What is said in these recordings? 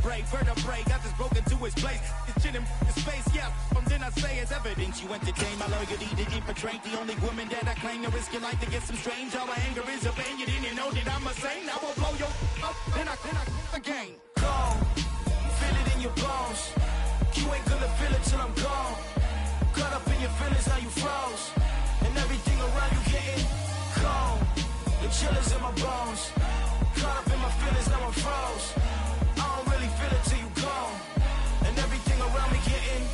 vertebrae, got this broken to its place. It's chin in his face, yeah. Then I say it's evidence you entertain my loyalty to infiltrate the only woman that I claim to risk your life to get some strange. All my anger is a pain. You didn't know that I'm a saint. I will blow your up, then I again. Gone, feel it in your bones. You ain't gonna feel it till I'm gone. Caught up in your feelings, now you froze. And everything around you getting cold. The chillers in my bones. Caught up in my feelings, now I'm froze. I don't really feel it till you gone. And everything around me getting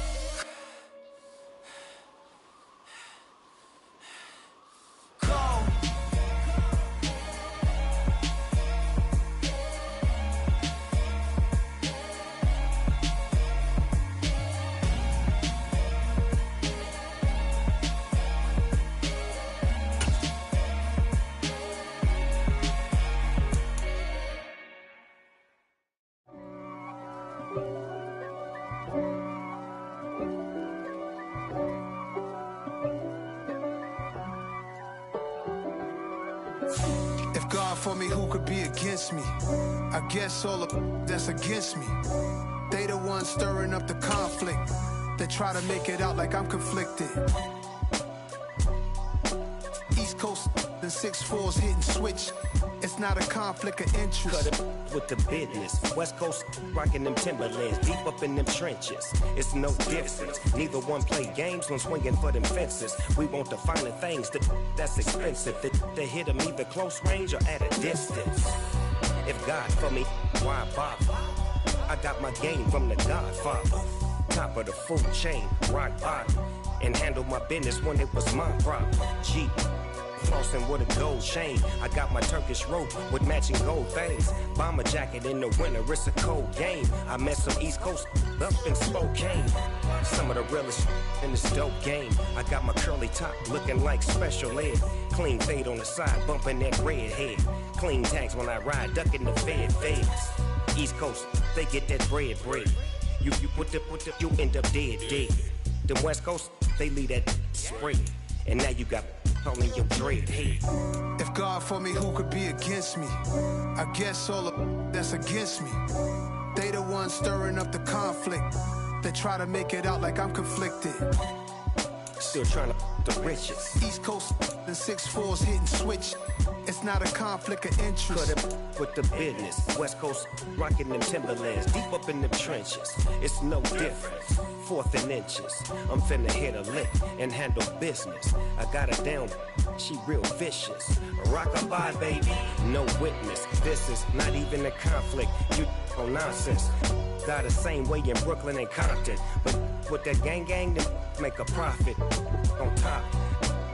cold. If God for me, who could be against me? I guess all of that's against me. They the ones stirring up the conflict. They try to make it out like I'm conflicted. East Coast and 6'4's hitting switch. It's not a conflict of interest. Cut it with the business. West Coast rocking them Timberlands, deep up in them trenches. It's no difference. Neither one play games when swinging for them fences. We want the finer things that's expensive. They hit them either close range or at a distance. If God for me, why bother? I got my game from the Godfather. Top of the food chain, rock bottom. And handle my business when it was my problem. G. Flossing with a gold chain. I got my Turkish rope with matching gold things. Bomber jacket in the winter, it's a cold game. I met some East Coast up in Spokane. Some of the realest in this dope game. I got my curly top looking like special ed. Clean fade on the side, bumping that red head. Clean tags when I ride, ducking the feds. East Coast, they get that bread. You you end up dead. The West Coast, they leave that spread. And now you got calling your dread head. If God for me, who could be against me? I guess all of that's against me. They the ones stirring up the conflict. They try to make it out like I'm conflicted. Still trying to the riches. East Coast and 6'4's hitting switch. It's not a conflict of interest. Cut it with the business. West Coast rocking them Timberlands, deep up in them trenches. It's no difference. Fourth and inches. I'm finna hit a lick and handle business. I got her down, she real vicious. Rockabye, baby, no witness. This is not even a conflict. You on nonsense. Got the same way in Brooklyn and Compton, but with that gang, then make a profit. On top,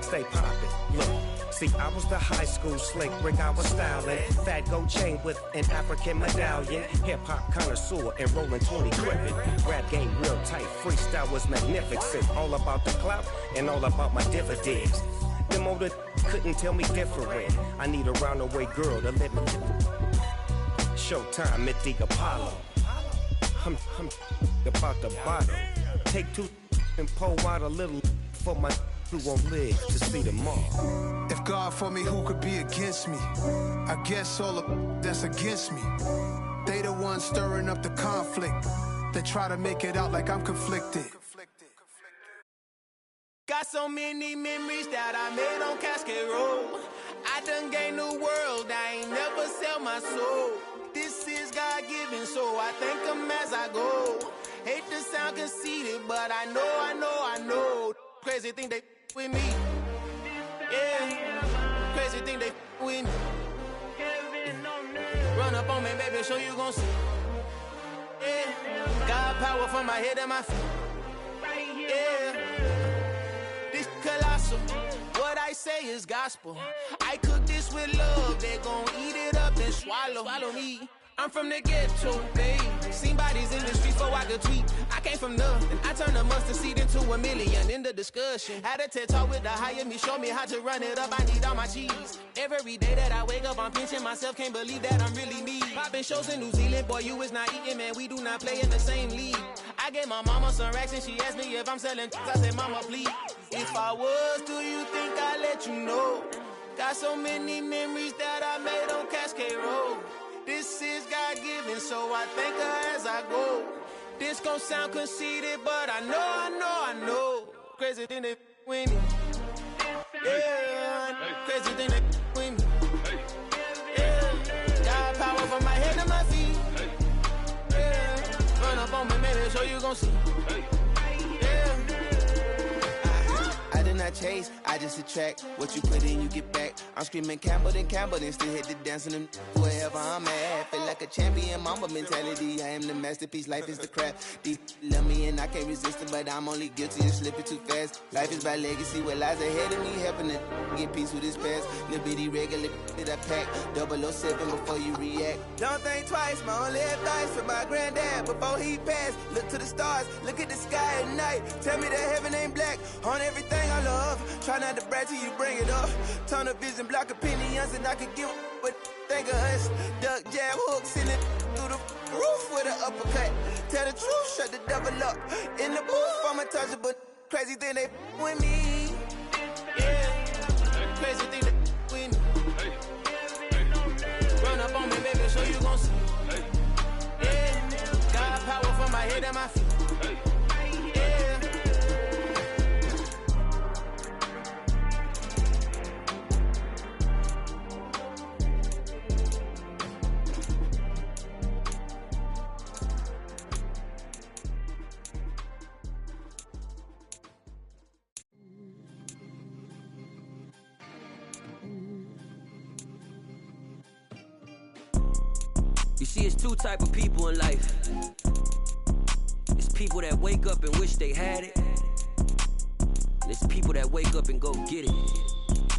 stay poppin'. Look. See, I was the high school slick Rick, I was styling. Fat gold chain with an African medallion. Hip-hop connoisseur and rolling 20 cribbin'. Rap game real tight, freestyle was magnificent. All about the clout and all about my dividends. Them older couldn't tell me different. I need a roundaway girl to let me Showtime at the Apollo. I'm about the bottom. Take two and pour out a little for my who won't live to see tomorrow. If God for me, who could be against me? I guess all of that's against me. They the ones stirring up the conflict. They try to make it out like I'm conflicted. Got so many memories that I made on Cascade Road. I done gained the world, I ain't never sell my soul. This is God-given, so I thank him as I go. Hate to sound conceited, but I know. Crazy thing they with me. Yeah, crazy thing they with me. Run up on me, baby, show you gon' see. Yeah, God power from my head and my feet. Yeah, this colossal. What I say is gospel. I cook this with love, they gon' eat it up and swallow me. I'm from the ghetto, babe. Seen bodies in the streets before I could tweet. I came from nothing. I turned a mustard seed into a million in the discussion. Had a TED talk with the higher me, show me how to run it up. I need all my cheese. Every day that I wake up, I'm pinching myself. Can't believe that I'm really me. Popping shows in New Zealand, boy, you is not eating, man. We do not play in the same league. I gave my mama some racks and she asked me if I'm selling. I said, mama, please. If I was, do you think I'd let you know? Got so many memories that I made on Cascade Road. This is God-given. feeling, so I thank her as I go. This gon' sound conceited, but I know. Crazy thing they with me. Yeah, crazy thing they with me. Yeah, got power from my head to my feet. Yeah, run up on me, maybe, so you gon' see. I did not chase, I just attract. What you put in, you get back. I'm screaming Campbell, then still hit the dance and them wherever I'm at. Feel like a champion, mamba mentality. I am the masterpiece, life is the crap. These love me and I can't resist it, but I'm only guilty of slipping too fast. Life is by legacy, what lies ahead of me, helping to get peace with this past. Little bitty regular that I pack, 007 before you react. Don't think twice, my only advice for my granddad before he passed. Look to the stars, look at the sky at night. Tell me that heaven ain't black on everything I love. Try not to brag till you bring it up. Tunnel vision, block opinions, and I could give but think of us. Duck, jab, hooks in it through the roof with an uppercut. Tell the truth, shut the devil up. In the booth, I'm untouchable. Crazy thing they with me. Yeah, crazy thing they with me. Run up on me, baby, so you gon' see. Yeah, got power from my head and my feet. You see, it's two type of people in life. It's people that wake up and wish they had it. And it's people that wake up and go get it.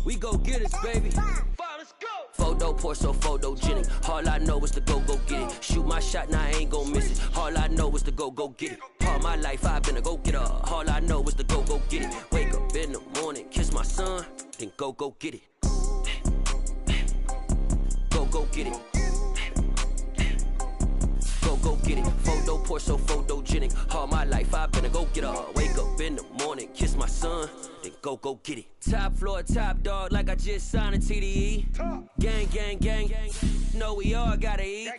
We go get it, baby. Let's go. Photo pour so photogenic. All I know is to go get it. Shoot my shot, now I ain't gon' miss it. All I know is to go get it. All my life I've been a go-getter. All I know is to go get it. Wake up in the morning, kiss my son, then go get it. Go get it. Go get it. Photo pour so photogenic. All my life I've been a go-getter. Wake up in the morning, kiss my son, then go get it. Top floor, top dog, like I just signed a TDE. Gang. Know we all gotta eat.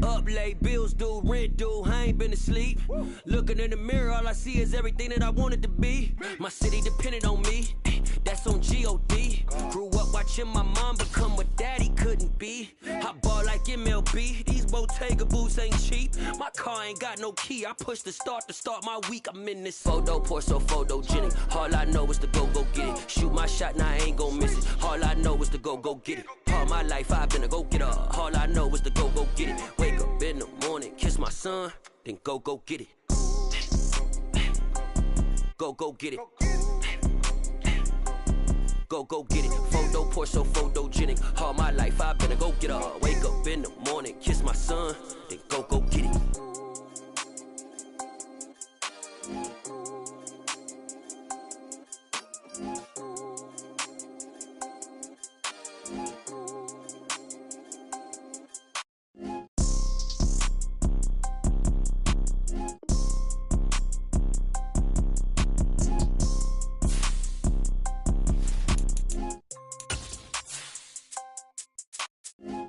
Up late, bills due, rent due, I ain't been asleep. Looking in the mirror, all I see is everything that I wanted to be. My city depended on me, that's on G.O.D. Grew up watching my mom become what daddy couldn't be. I ball like MLB, these Bottega boots ain't cheap. My car ain't got no key, I push the start to start my week. I'm in this photo pour so photogenic. All I know is to go get it. Shoot my shot, now I ain't gon' miss it. All I know is to go get it. All my life I've been a go-getter. All I know is to go get it. Wake up in the morning, kiss my son, then go get it. Go get it. Go get it. Photo pour so photogenic. All my life I've been a go-getter. Wake up in the morning, kiss my son, then go get it.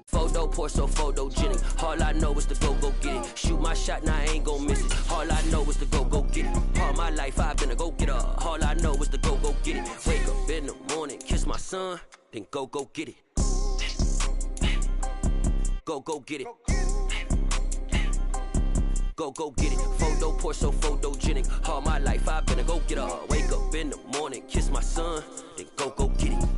Photo pour so photogenic. All I know is to go get it. Shoot my shot, now I ain't gon' miss it. All I know is to go get it. All my life I've been a go-getter. All I know is to go get it. Wake up in the morning, kiss my son, then go get it. Go get it. Go get it. Photo pour so photogenic. All my life I've been a go-getter. Wake up in the morning, kiss my son, then go get it.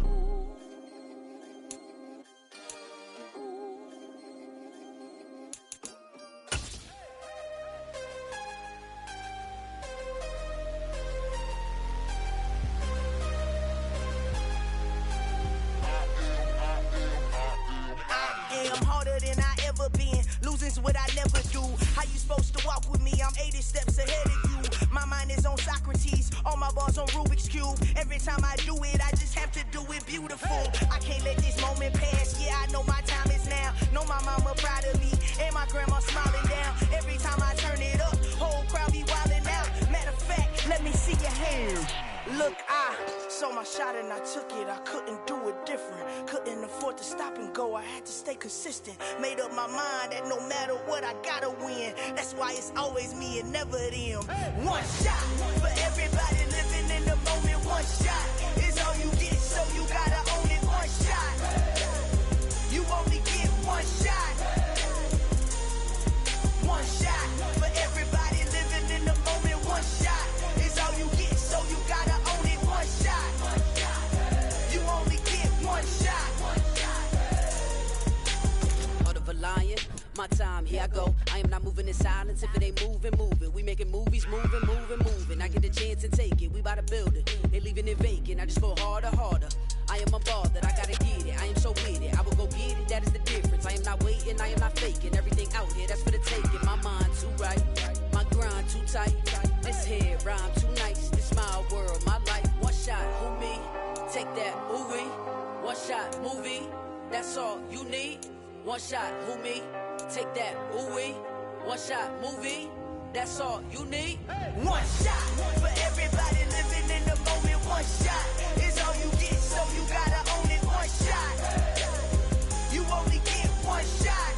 I'm harder than I ever been. Losing's what I never do. How you supposed to walk with me? I'm 80 steps ahead of you. My mind is on Socrates. All my bars on Rubik's Cube. Every time I do it, I just have to do it beautiful. I can't let this moment pass. Yeah, I know my time is now. Know my mama proud of me. And my grandma smiling down. Every time I turn it up, whole crowd be wildin' out. Matter of fact, let me see your hands. Look, I saw my shot and I took it. I couldn't do it different. Couldn't afford to stop and go. I had to stay consistent. Made up my mind that no matter what, I gotta win. That's why it's always me and never them. One shot for everybody living in the moment. One shot is all you get, so you gotta own it. One shot. You only get one shot. One shot for everybody living in the moment. One shot is all you get, so you gotta own it. One shot. You only get one shot. Heart of a lion, my time, here I go. I am not moving in silence. If it ain't moving, move it. We making movies, moving. I get the chance and take it. We bout to build it. They leaving it vacant. I just go harder. I am unbothered, I gotta get it. I am so with it. I will go get it, that is the difference. I am not waiting, I am not faking. Everything out here, that's for the taking. My mind too right, my grind too tight. This here rhyme too nice. This my world, my life. One shot, who me? Take that, ooh wee. One shot, movie. That's all you need. One shot, who me? Take that, ooh wee. One shot, movie. That's all you need. One shot for everybody living in the moment. One shot is all you get, so you gotta own it. One shot. You only get one shot.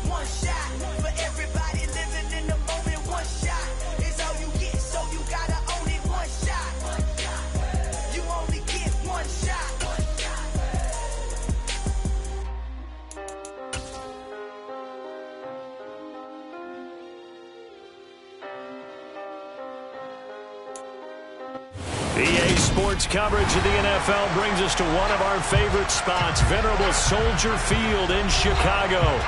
One shot for everybody living in the moment. One shot is all you get, so you gotta own it. One shot. You only get one shot. EA Sports coverage of the NFL brings us to one of our favorite spots, venerable Soldier Field in Chicago.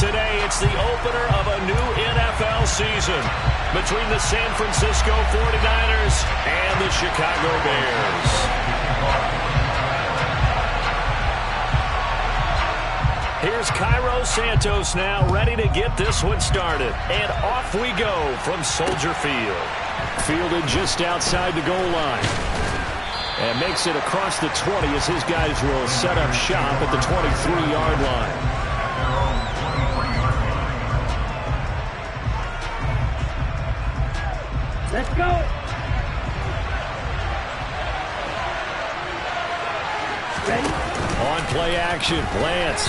Today, it's the opener of a new NFL season between the San Francisco 49ers and the Chicago Bears. Here's Cairo Santos now, ready to get this one started. And off we go from Soldier Field. Fielded just outside the goal line. And makes it across the 20 as his guys will set up shop at the 23-yard line. Let's go. Ready? On play action, Lance.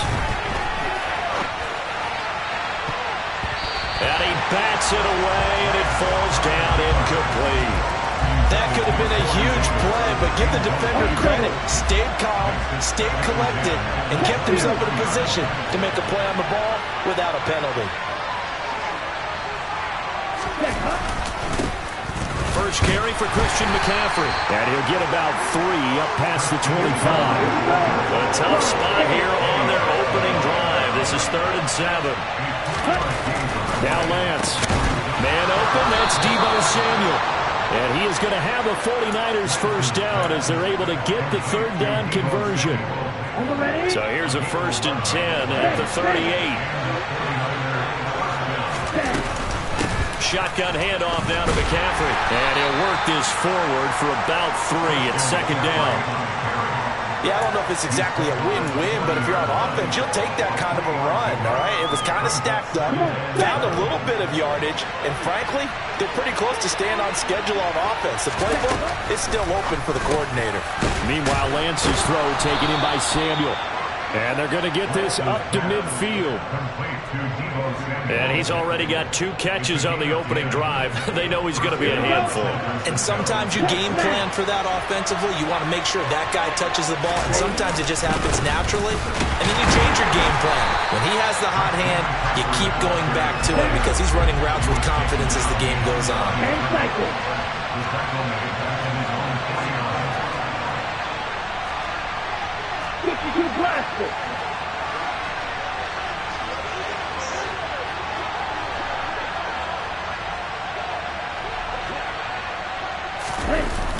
And he bats it away, and it falls down incomplete. That could have been a huge play, but give the defender credit. Stayed calm, stayed collected, and kept himself in a position to make a play on the ball without a penalty. First carry for Christian McCaffrey. And he'll get about 3 up past the 25. A tough spot here on their opening drive. This is 3rd and 7. Now Lance. Man open, that's Deebo Samuel. And he is going to have a 49ers first down as they're able to get the 3rd down conversion. So here's a 1st and 10 at the 38. Shotgun handoff down to McCaffrey. And he'll work this forward for about 3 at 2nd down. Yeah, I don't know if it's exactly a win-win, but if you're on offense, you'll take that kind of a run, all right? It was kind of stacked up, found a little bit of yardage, and frankly, they're pretty close to staying on schedule on offense. The playbook is still open for the coordinator. Meanwhile, Lance's throw taken in by Samuel. And they're going to get this up to midfield. And he's already got 2 catches on the opening drive. They know he's going to be a handful. And sometimes you game plan for that offensively. You want to make sure that guy touches the ball. And sometimes it just happens naturally. And then you change your game plan. When he has the hot hand, you keep going back to him because he's running routes with confidence as the game goes on.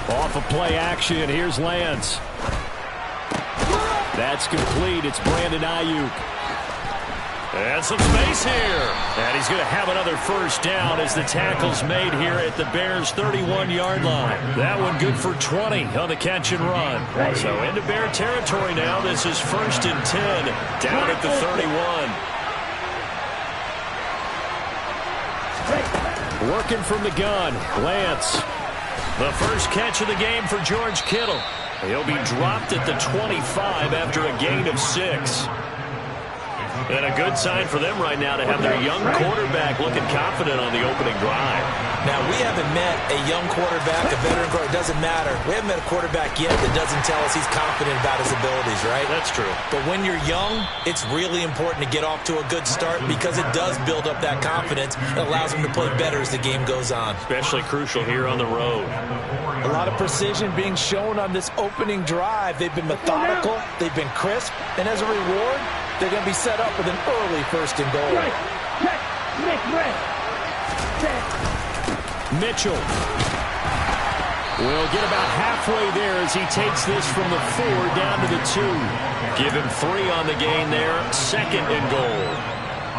Off of play action, here's Lance. That's complete. It's Brandon Ayuk. And some space here. And he's going to have another first down as the tackle's made here at the Bears' 31-yard line. That one good for 20 on the catch and run. So into Bear territory now. This is 1st and 10 down at the 31. Working from the gun, Lance. The first catch of the game for George Kittle. He'll be dropped at the 25 after a gain of 6. And a good sign for them right now to have their young quarterback looking confident on the opening drive. Now, we haven't met a young quarterback, a veteran quarterback. It doesn't matter. We haven't met a quarterback yet that doesn't tell us he's confident about his abilities, right? That's true. But when you're young, it's really important to get off to a good start because it does build up that confidence. It allows him to play better as the game goes on. Especially crucial here on the road. A lot of precision being shown on this opening drive. They've been methodical. They've been crisp. And as a reward, they're going to be set up with an early 1st and goal. Mitchell will get about halfway there as he takes this from the 4 down to the 2. Give him 3 on the gain there. 2nd and goal.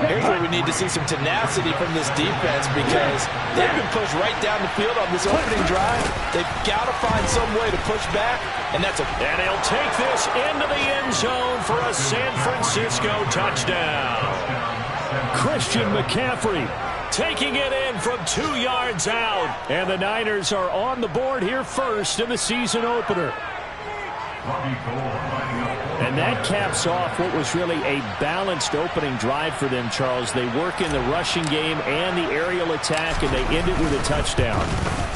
Here's where we need to see some tenacity from this defense because they've been pushed right down the field on this opening drive. They've got to find some way to push back, and that's a... And he'll take this into the end zone for a San Francisco touchdown. Christian McCaffrey taking it in from 2 yards out. And the Niners are on the board here first in the season opener. And that caps off what was really a balanced opening drive for them, Charles. They work in the rushing game and the aerial attack, and they end it with a touchdown.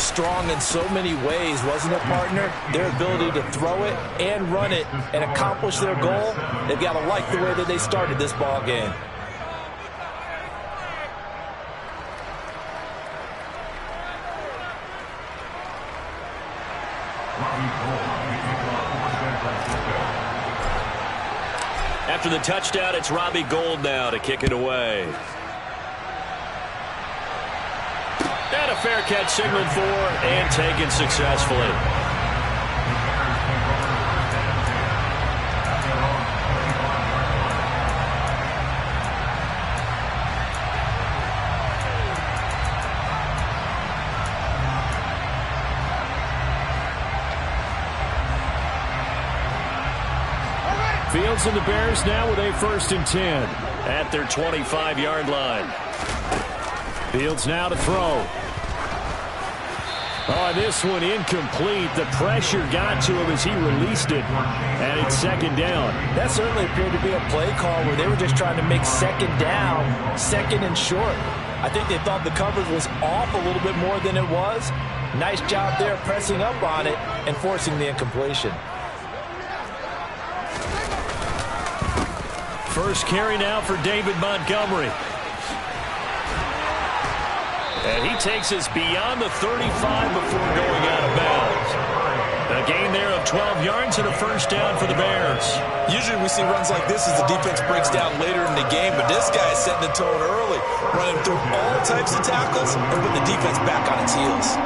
Strong in so many ways, wasn't it, partner? Their ability to throw it and run it and accomplish their goal, they've got to like the way that they started this ball game. After the touchdown, it's Robbie Gould now to kick it away. And a fair catch signaled for and taken successfully. Fields and the Bears now with a 1st and 10 at their 25-yard line. Fields now to throw. Oh, this one incomplete. The pressure got to him as he released it, and it's 2nd down. That certainly appeared to be a play call where they were just trying to make 2nd down, 2nd and short. I think they thought the coverage was off a little bit more than it was. Nice job there pressing up on it and forcing the incompletion. First carry now for David Montgomery. And he takes us beyond the 35 before going out of bounds. A gain there of 12 yards and a 1st down for the Bears. Usually we see runs like this as the defense breaks down later in the game, but this guy is setting the tone early, running through all types of tackles and putting the defense back on its heels.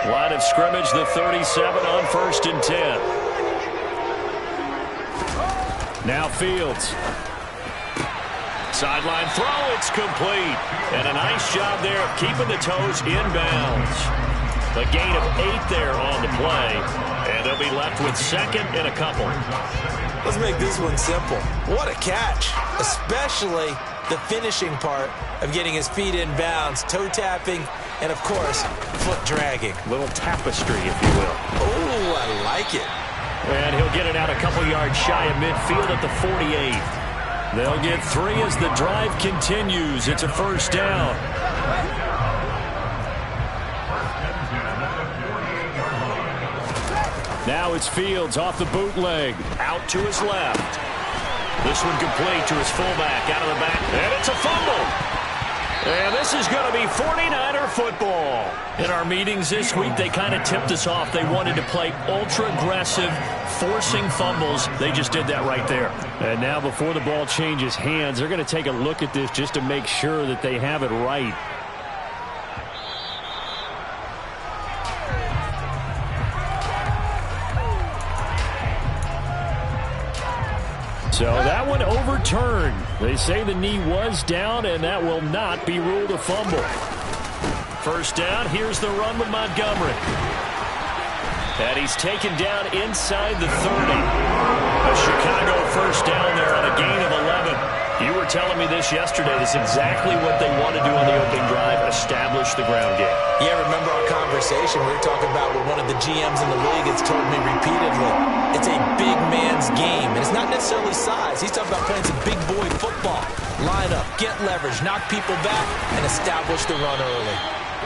Line of scrimmage, the 37 on 1st and 10. Now Fields. Sideline throw, it's complete. And a nice job there of keeping the toes inbounds. A gain of 8 there on the play. And they'll be left with 2nd and a couple. Let's make this one simple. What a catch, especially the finishing part of getting his feet in bounds, toe tapping, and of course, foot dragging. Little tapestry, if you will. Oh, I like it. And he'll get it out a couple yards shy of midfield at the 48. They'll get 3 as the drive continues. It's a 1st down. Now it's Fields off the bootleg. Out to his left. This one complete to his fullback out of the back. And it's a fumble. And this is going to be 49er football. In our meetings this week, they kind of tipped us off. They wanted to play ultra-aggressive, forcing fumbles. They just did that right there. And now before the ball changes hands, they're going to take a look at this just to make sure that they have it right. So that one overturned. They say the knee was down, and that will not be ruled a fumble. 1st down, here's the run with Montgomery. And he's taken down inside the 30. A Chicago 1st down there on a gain of 11. You were telling me this yesterday. This is exactly what they want to do on the opening drive, establish the ground game. Yeah, remember our conversation? We were talking about what one of the GMs in the league has told me repeatedly. It's a big man's game, and it's not necessarily size. He's talking about playing some big boy football. Line up, get leverage, knock people back, and establish the run early.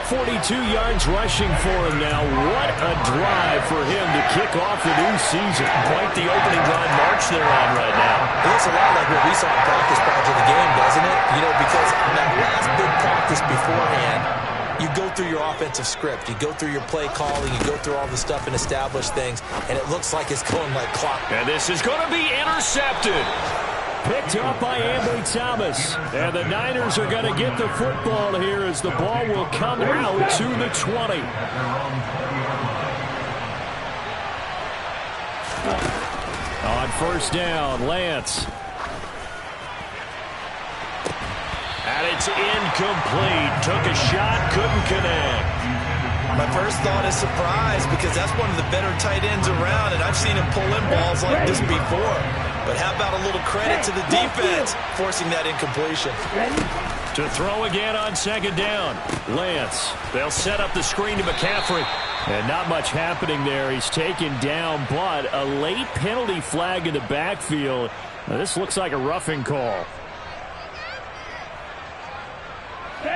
42 yards rushing for him now. What a drive for him to kick off the new season. Quite the opening drive march they're on right now. It looks a lot like what we saw in practice prior to the game, doesn't it? You know, because on that last big practice beforehand, you go through your offensive script. You go through your play calling. You go through all the stuff and establish things, and it looks like it's going like clock. And this is going to be intercepted. Picked up by Ambry Thomas. And the Niners are going to get the football here as the ball will come out to the 20. On first down, Lance. And it's incomplete. Took a shot, couldn't connect. My first thought is surprise because that's one of the better tight ends around, and I've seen him pull in balls like this before. But how about a little credit to the defense forcing that incompletion? To throw again on second down, Lance. They'll set up the screen to McCaffrey. And not much happening there. He's taken down, but a late penalty flag in the backfield. Now, this looks like a roughing call.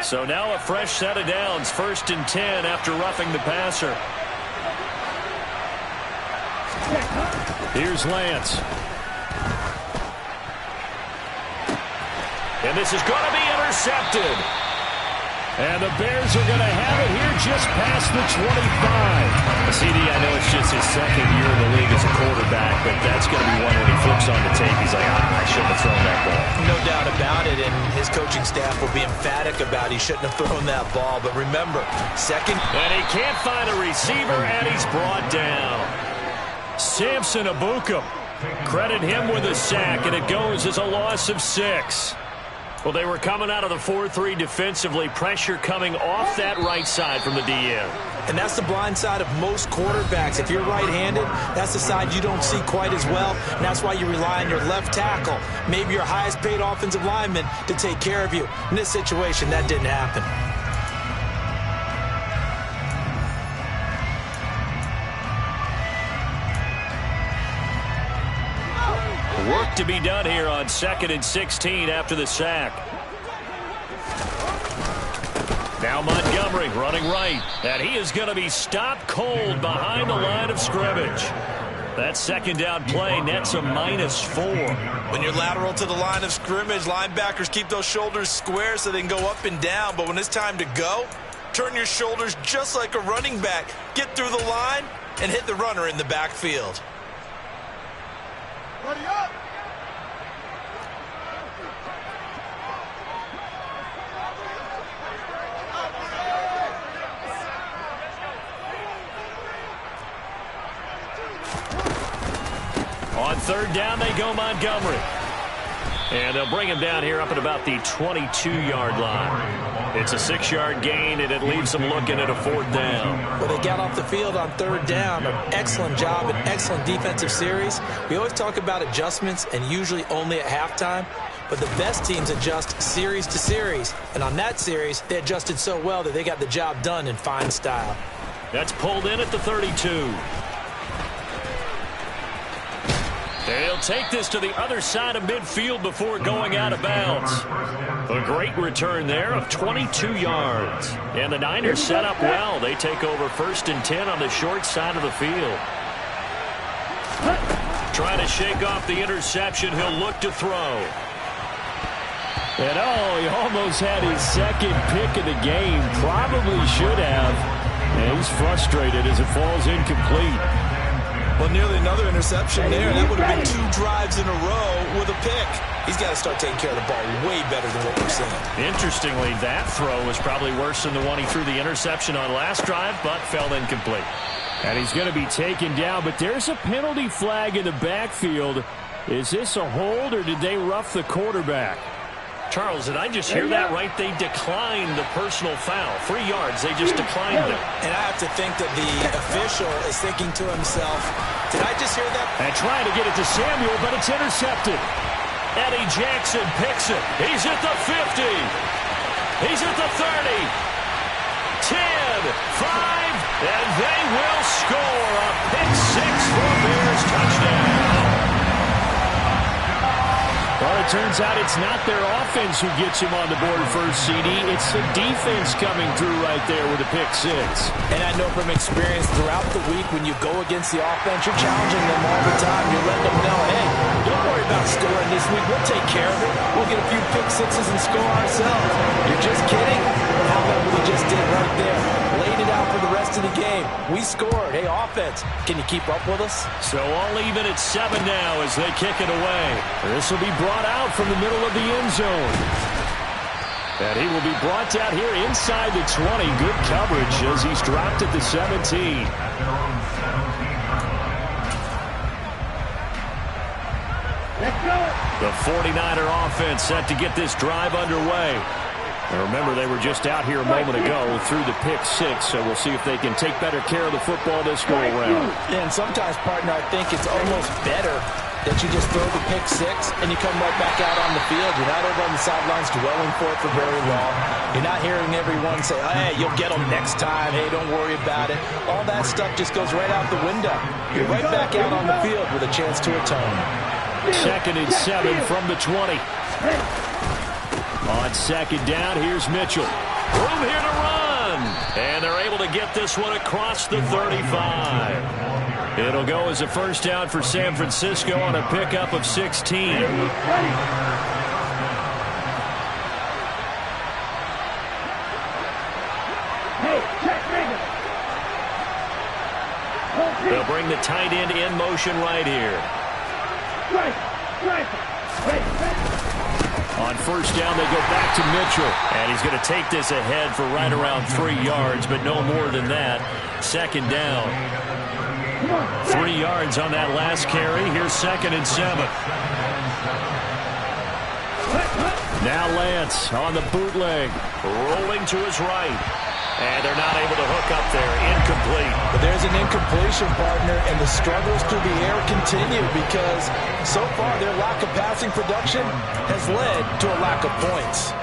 So now a fresh set of downs, 1st and 10 after roughing the passer. Here's Lance. And this is going to be intercepted. And the Bears are going to have it here just past the 25. CD, I know it's just his second year in the league as a quarterback, but that's going to be one when he flips on the tape. He's like, I shouldn't have thrown that ball. No doubt about it, and his coaching staff will be emphatic about he shouldn't have thrown that ball. But remember, second. And he can't find a receiver, and he's brought down. Samson Ebukam. Credit him with a sack, and it goes as a loss of 6. Well, they were coming out of the 4-3 defensively. Pressure coming off that right side from the DN. And that's the blind side of most quarterbacks. If you're right-handed, that's the side you don't see quite as well. And that's why you rely on your left tackle, maybe your highest-paid offensive lineman, to take care of you. In this situation, that didn't happen. Work to be done here on 2nd and 16 after the sack. Now Montgomery running right. And he is going to be stopped cold behind the line of scrimmage. That second down play nets a -4. When you're lateral to the line of scrimmage, linebackers keep those shoulders square so they can go up and down. But when it's time to go, turn your shoulders just like a running back. Get through the line and hit the runner in the backfield. Ready up. On 3rd down, they go Montgomery. And they'll bring him down here up at about the 22-yard line. It's a 6-yard gain, and it leaves them looking at a 4th down. Well, they got off the field on 3rd down. An excellent job, an excellent defensive series. We always talk about adjustments, and usually only at halftime. But the best teams adjust series to series. And on that series, they adjusted so well that they got the job done in fine style. That's pulled in at the 32. They'll take this to the other side of midfield before going out of bounds. A great return there of 22 yards. And the Niners set up well. They take over 1st and 10 on the short side of the field. Trying to shake off the interception. He'll look to throw. And he almost had his second pick of the game. Probably should have. And he's frustrated as it falls incomplete. Well, nearly another interception there. That would have been 2 drives in a row with a pick. He's got to start taking care of the ball way better than what we're seeing. Interestingly, that throw was probably worse than the one he threw the interception on last drive, but fell incomplete. And he's going to be taken down, but there's a penalty flag in the backfield. Is this a hold, or did they rough the quarterback? Charles, did I just hear that right? They declined the personal foul. 3 yards, they just declined it. And I have to think that the official is thinking to himself, did I just hear that? And trying to get it to Samuel, but it's intercepted. Eddie Jackson picks it. He's at the 50. He's at the 30. 10, 5, and they will score a pick six for a Bears touchdown. Well, it turns out it's not their offense who gets him on the board first, CD. It's the defense coming through right there with a pick six. And I know from experience throughout the week when you go against the offense, you're challenging them all the time. You're letting them know, hey, don't worry about scoring this week. We'll take care of it. We'll get a few pick sixes and score ourselves. You're just kidding? How about what we just did right there? Laid it out for the rest of the game. We scored. Hey, offense, can you keep up with us? So all even at 7 now as they kick it away. This will be brought out from the middle of the end zone. And he will be brought down here inside the 20. Good coverage as he's dropped at the 17. Let's go. The 49er offense set to get this drive underway. And remember, they were just out here a moment ago through the pick six, so we'll see if they can take better care of the football this go-around. And sometimes, partner, I think it's almost better that you just throw the pick six and you come right back out on the field. You're not over on the sidelines dwelling for it for very long. You're not hearing everyone say, hey, you'll get them next time. Hey, don't worry about it. All that stuff just goes right out the window. You're right back out on the field with a chance to atone. 2nd and 7 from the 20. On 2nd down, here's Mitchell. Room here to run. And they're able to get this one across the 35. It'll go as a first down for San Francisco on a pickup of 16. They'll bring the tight end in motion right here. On first down, they go back to Mitchell. And he's going to take this ahead for right around 3 yards, but no more than that. 2nd down. 3 yards on that last carry. Here's 2nd and 7. Now Lance on the bootleg. Rolling to his right. And they're not able to hook up there. Incomplete. But there's an incompletion, partner, and the struggles through the air continue because so far their lack of passing production has led to a lack of points.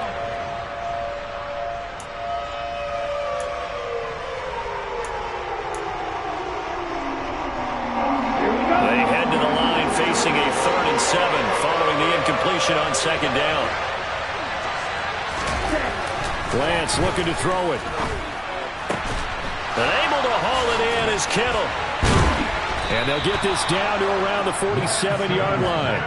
They head to the line facing a 3rd and 7 following the incompletion on 2nd down. Lance looking to throw it. And able to haul it in is Kittle. And they'll get this down to around the 47-yard line.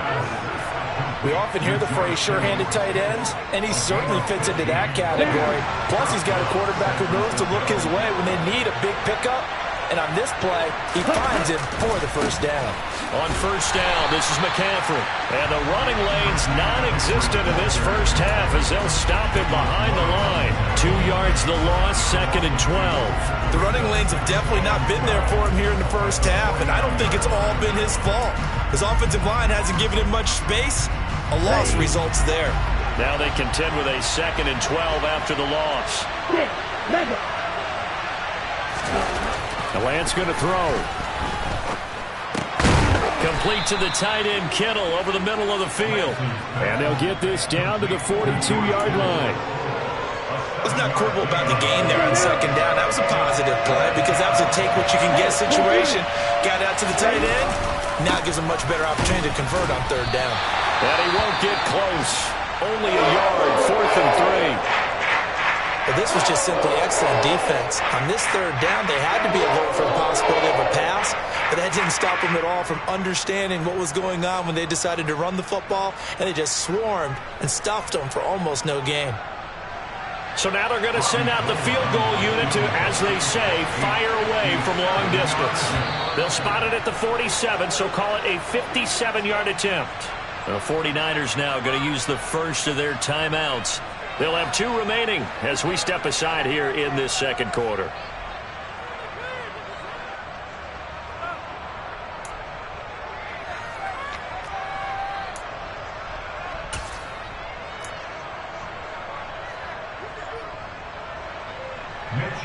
We often hear the phrase sure-handed tight ends, and he certainly fits into that category. Plus, he's got a quarterback who knows to look his way when they need a big pickup. And on this play, he finds him for the first down. On first down, this is McCaffrey. And the running lane's non-existent in this first half as they'll stop him behind the line. 2 yards the loss, 2nd and 12. The running lanes have definitely not been there for him here in the first half, and I don't think it's all been his fault. His offensive line hasn't given him much space. A loss results there. Now they contend with a 2nd and 12 after the loss. The Lance going to throw. Complete to the tight end Kittle over the middle of the field. And they'll get this down to the 42-yard line. Let's not quibble about the game there on 2nd down. That was a positive play because that was a take-what-you-can-get situation. Got out to the tight end. Now it gives a much better opportunity to convert on 3rd down. And he won't get close. Only a yard, 4th and 3. But this was just simply excellent defense. On this 3rd down, they had to be alert for the possibility of a pass, but that didn't stop them at all from understanding what was going on when they decided to run the football, and they just swarmed and stuffed them for almost no gain. So now they're going to send out the field goal unit to, as they say, fire away from long distance. They'll spot it at the 47, so call it a 57-yard attempt. The 49ers now going to use the first of their timeouts. They'll have 2 remaining as we step aside here in this 2nd quarter.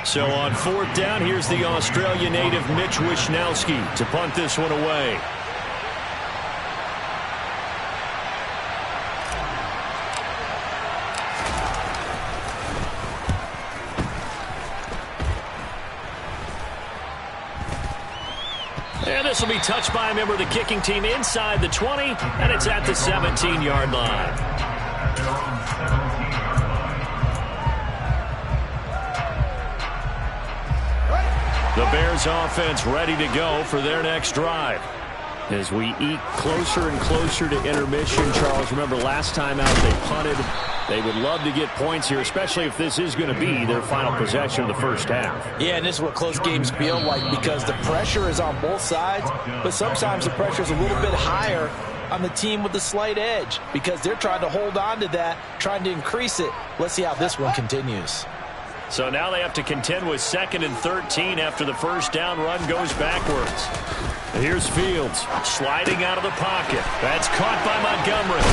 So on 4th down, here's the Australia native Mitch Wishnowsky to punt this one away. this will be touched by a member of the kicking team inside the 20, and it's at the 17-yard line. The Bears offense ready to go for their next drive. As we eat closer and closer to intermission, Charles, remember last time out they punted. They would love to get points here, especially if this is going to be their final possession of the first half. Yeah, and this is what close games feel like because the pressure is on both sides, but sometimes the pressure is a little bit higher on the team with the slight edge because they're trying to hold on to that, trying to increase it. Let's see how this one continues. So now they have to contend with 2nd and 13 after the first down run goes backwards. And here's Fields sliding out of the pocket. That's caught by Montgomery.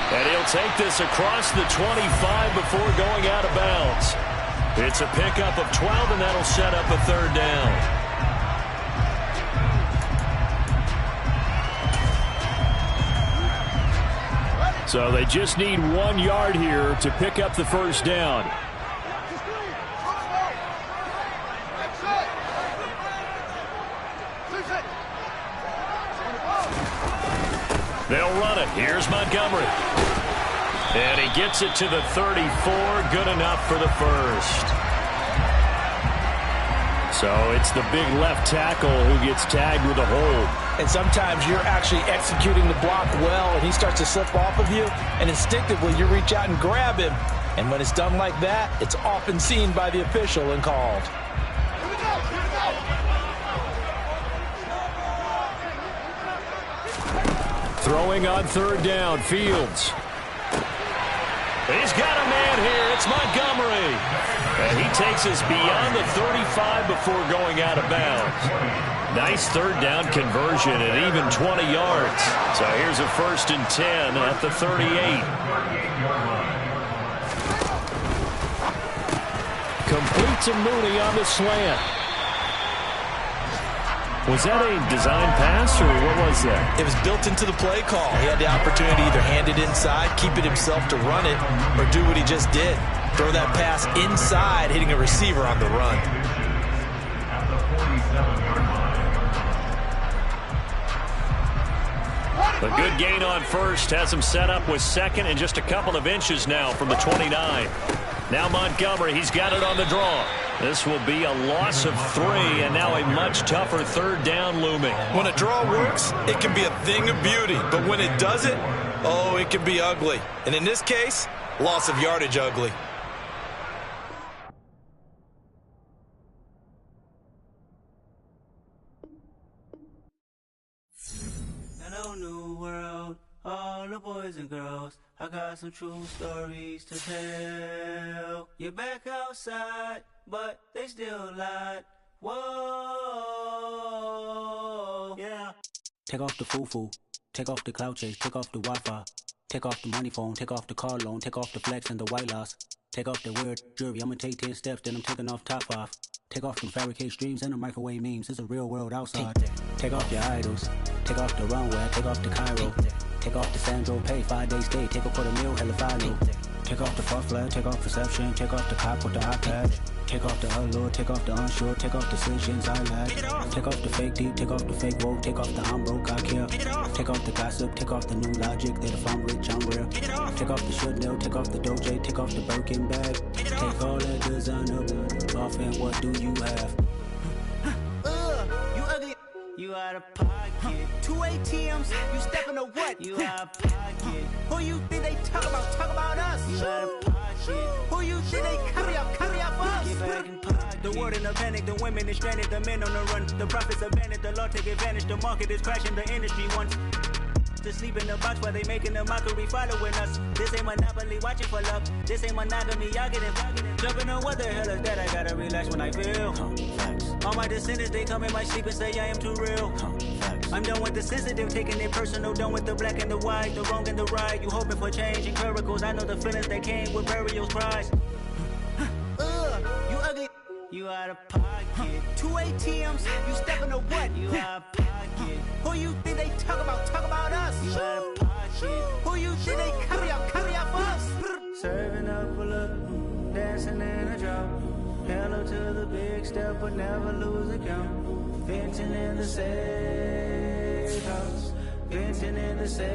And he'll take this across the 25 before going out of bounds. It's a pickup of 12, and that'll set up a 3rd down. So they just need 1 yard here to pick up the first down. They'll run it. Here's Montgomery. And he gets it to the 34. Good enough for the first. So it's the big left tackle who gets tagged with a hold. And sometimes you're actually executing the block well, and he starts to slip off of you, and instinctively you reach out and grab him. And when it's done like that, it's often seen by the official and called. Throwing on 3rd down, Fields. He's got a man here. It's Montgomery. And he takes us beyond the 35 before going out of bounds. Nice 3rd down conversion at even 20 yards. So here's a 1st and 10 at the 38. Complete to Mooney on the slant. Was that a design pass, or what was that? It was built into the play call. He had the opportunity to either hand it inside, keep it himself to run it, or do what he just did. Throw that pass inside, hitting a receiver on the run. A good gain on 1st has him set up with 2nd and just a couple of inches now from the 29. Now Montgomery, he's got it on the draw. This will be a loss of 3, and now a much tougher 3rd down looming. When a draw works, it can be a thing of beauty. But when it doesn't, oh, it can be ugly. And in this case, loss of yardage ugly. Hello, new world, all the boys and girls. I got some true stories to tell. You're back outside, but they still lied. Whoa, yeah. Take off the foo-foo, take off the cloud chase, take off the Wi-Fi, take off the money phone, take off the car loan, take off the flex and the white loss, take off the weird jewelry. I'ma take 10 steps, then I'm taking off top 5. Take off them fabricate streams and the microwave memes. It's a real world outside. Take off your idols, take off the runway, take off the Cairo. Take off the Sandro, pay 5-day stay, take a $250,000, hella final. Take off the far flag, take off perception, take off the cop with the iPad. Take off the allure, take off the unsure, take off decisions I lack. Take off the fake deep, take off the fake woke, take off the I'm broke, I care. Take off the gossip, take off the new logic, that if I'm rich, I'm rare. Take off the should know, take off the Doja, take off the Birkin bag. Take all that designer off, and what do you have? You ugly. You out of pocket. 2 ATMs, you stepping to what? You out of pocket. Who you think they talk about? Talk about us. You out of pocket. Who you think they carry up us? Get back in pocket. The world in a panic, the women is stranded, the men on the run. The profits abandoned, the law take advantage. The market is crashing, the industry wants to sleep in the box while they making a mockery following us. This ain't Monopoly, watching for love. This ain't monogamy, y'all get it. Jumping on what the hell is that? I gotta relax when I feel. All my descendants, they come in my sleep and say I am too real. I'm done with the sensitive, taking it personal. Done with the black and the white, the wrong and the right. You hoping for change and miracles. I know the feelings that came with burials, cries. You ugly. You out of pocket. 2 ATMs, you stepping to what? You out of pocket. Who you think they talk about? Talk about us. You out of pocket. Who you think they carry up us? Serving up a look, dancing in a drop. Hello to the big step, but never lose a count. Venting in the safe house. Venting in the safe.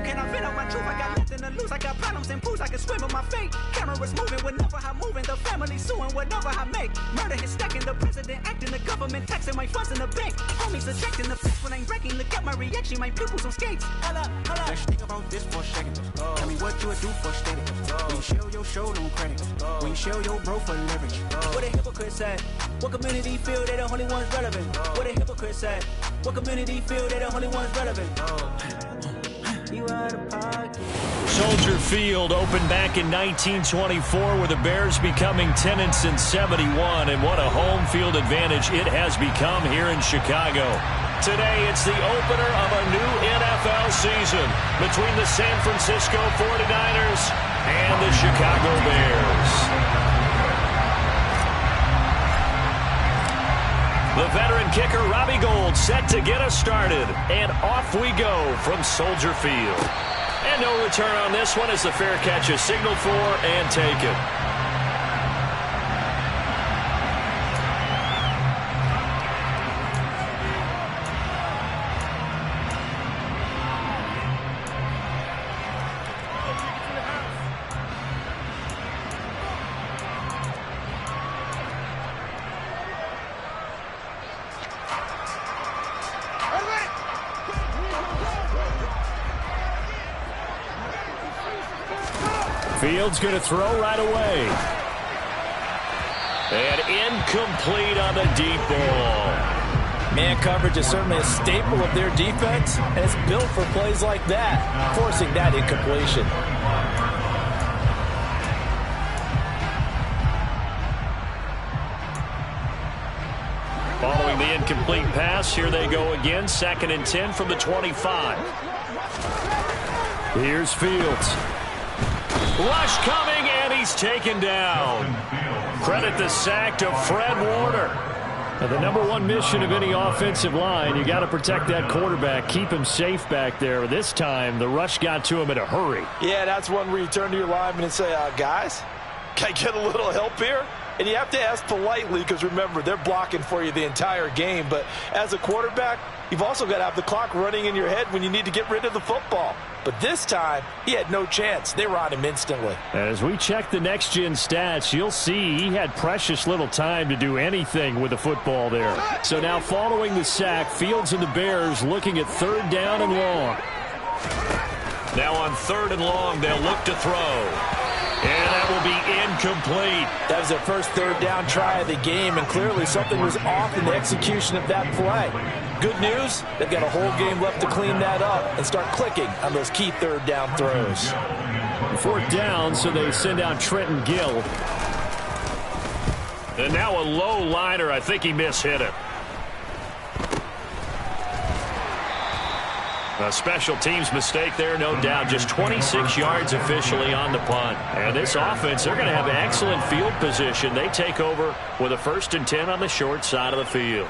Can I vent out my truth? I got nothing to lose. I got problems and booze. I can swim in my fate. Cameras moving whenever I'm moving. The family suing whatever I make. Murder is stacking. The president acting. The government taxing my funds in the bank. Homies ejecting the fix when I'm breaking. Look at my reaction. My pupils on skates. Hold up. Let's think about this for a second. Tell me what you would do for steady. When you show your show, no credit. When you show your bro for leverage. What a hypocrite said. What community feel they the only ones relevant? What a hypocrite said. What community feel they the only ones relevant? You out of pocket. Soldier Field opened back in 1924 with the Bears becoming tenants in 71, and what a home field advantage it has become here in Chicago. Today, it's the opener of a new NFL season between the San Francisco 49ers and the Chicago Bears. The veteran kicker, Robbie Gould, set to get us started. And off we go from Soldier Field. And no return on this one as the fair catch is signaled for and taken. Fields going to throw right away. And incomplete on the deep ball. Man coverage is certainly a staple of their defense, and it's built for plays like that, forcing that incompletion. Following the incomplete pass, here they go again. 2nd and 10 from the 25. Here's Fields. Rush coming, and he's taken down. Credit the sack to Fred Warner. Now, the number one mission of any offensive line, you got to protect that quarterback, keep him safe back there. This time, the rush got to him in a hurry. Yeah, that's one where you turn to your lineman and say, guys, can I get a little help here? And you have to ask politely because, remember, they're blocking for you the entire game. But as a quarterback, you've also got to have the clock running in your head when you need to get rid of the football. But this time, he had no chance. They were on him instantly. As we check the next-gen stats, you'll see he had precious little time to do anything with the football there. So now following the sack, Fields and the Bears looking at 3rd down and long. Now on 3rd and long, they'll look to throw. And that will be incomplete. That was their first 3rd down try of the game, and clearly something was off in the execution of that play. Good news, they've got a whole game left to clean that up and start clicking on those key 3rd down throws. 4th down, so they send out Trenton Gill. And now a low liner. I think he mishit it. A special teams mistake there, no doubt. Just 26 yards officially on the punt. And this offense, they're going to have excellent field position. They take over with a 1st and 10 on the short side of the field.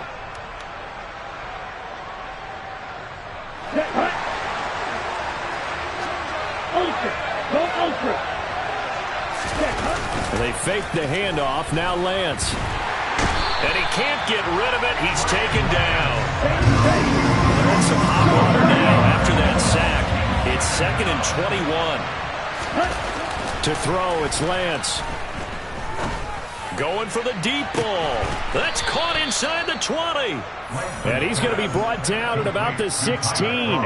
They fake the handoff. Now Lance. And he can't get rid of it. He's taken down. There's some hot water now after that sack. It's 2nd and 21. To throw, it's Lance. Going for the deep ball. That's caught inside the 20. And he's going to be brought down at about the 16.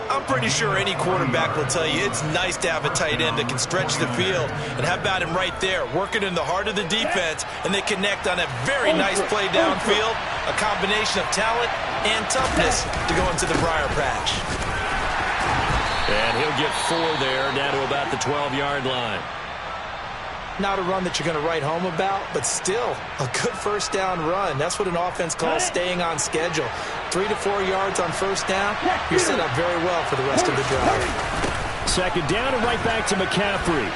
I'm pretty sure any quarterback will tell you it's nice to have a tight end that can stretch the field. And how about him right there, working in the heart of the defense, and they connect on a very nice play downfield, a combination of talent and toughness to go into the briar patch. And he'll get 4 there, down to about the 12-yard line. Not a run that you're going to write home about, but still a good 1st down run. That's what an offense calls staying on schedule. 3 to 4 yards on 1st down, you're set up very well for the rest of the drive. 2nd down and right back to McCaffrey.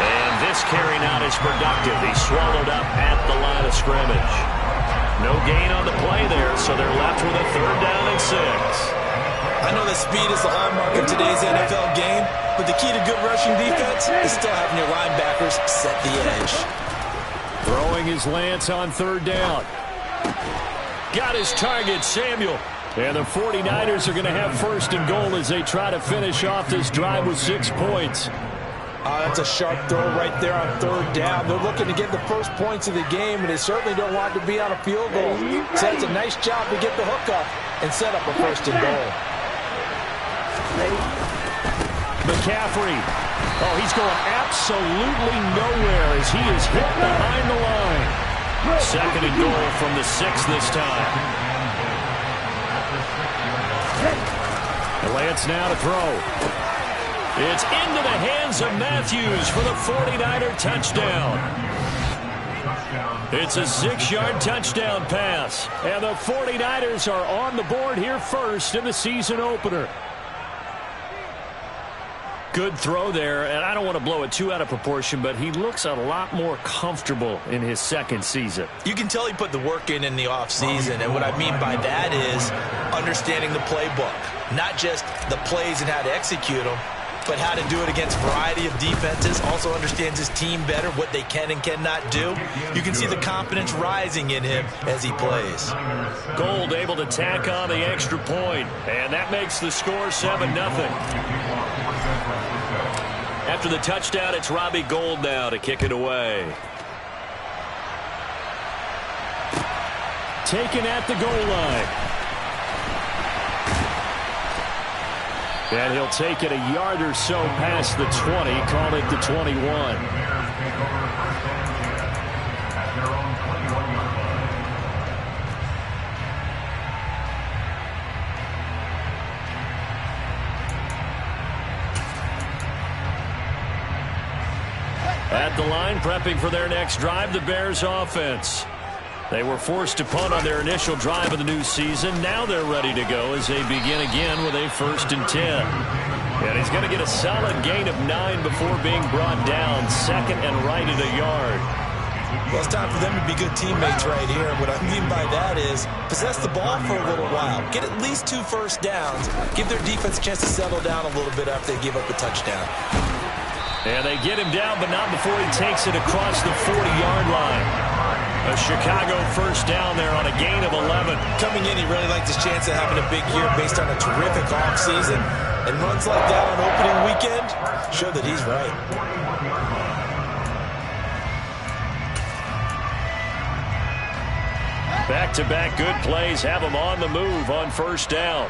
And this carry not as productive. He's swallowed up at the line of scrimmage. No gain on the play there, so they're left with a 3rd down and 6. I know that speed is the hallmark of today's NFL game, but the key to good rushing defense is still having your linebackers set the edge. Throwing his Lance on third down. Got his target, Samuel. And the 49ers are going to have first and goal as they try to finish off this drive with 6 points. That's a sharp throw right there on third down. They're looking to get the first points of the game, and they certainly don't want to be on a field goal. So that's a nice job to get the hook up and set up a first and goal. McCaffrey. Oh, he's going absolutely nowhere as he is hit behind the line. Second and goal from the 6 this time. Lance now to throw. It's into the hands of Matthews for the 49er touchdown. It's a 6-yard touchdown pass. And the 49ers are on the board here first in the season opener. Good throw there, and I don't want to blow it too out of proportion, but he looks a lot more comfortable in his second season. You can tell he put the work in the offseason, and what I mean by that is understanding the playbook. Not just the plays and how to execute them, but how to do it against a variety of defenses. Also understands his team better, what they can and cannot do. You can see the confidence rising in him as he plays. Gold able to tack on the extra point, and that makes the score 7-0. After the touchdown, it's Robbie Gould now to kick it away. Taken at the goal line. And he'll take it a yard or so past the 20, call it the 21. At the line, prepping for their next drive, the Bears offense. They were forced to punt on their initial drive of the new season. Now they're ready to go as they begin again with a 1st and 10. And he's going to get a solid gain of 9 before being brought down. Second and right at a yard. Well, it's time for them to be good teammates right here. What I mean by that is possess the ball for a little while. Get at least 2 first downs. Give their defense a chance to settle down a little bit after they give up a touchdown. And they get him down, but not before he takes it across the 40-yard line. A Chicago first down there on a gain of 11. Coming in, he really liked his chance of having a big year based on a terrific offseason. And runs like that on opening weekend show that he's right. Back-to-back good plays have him on the move on first down.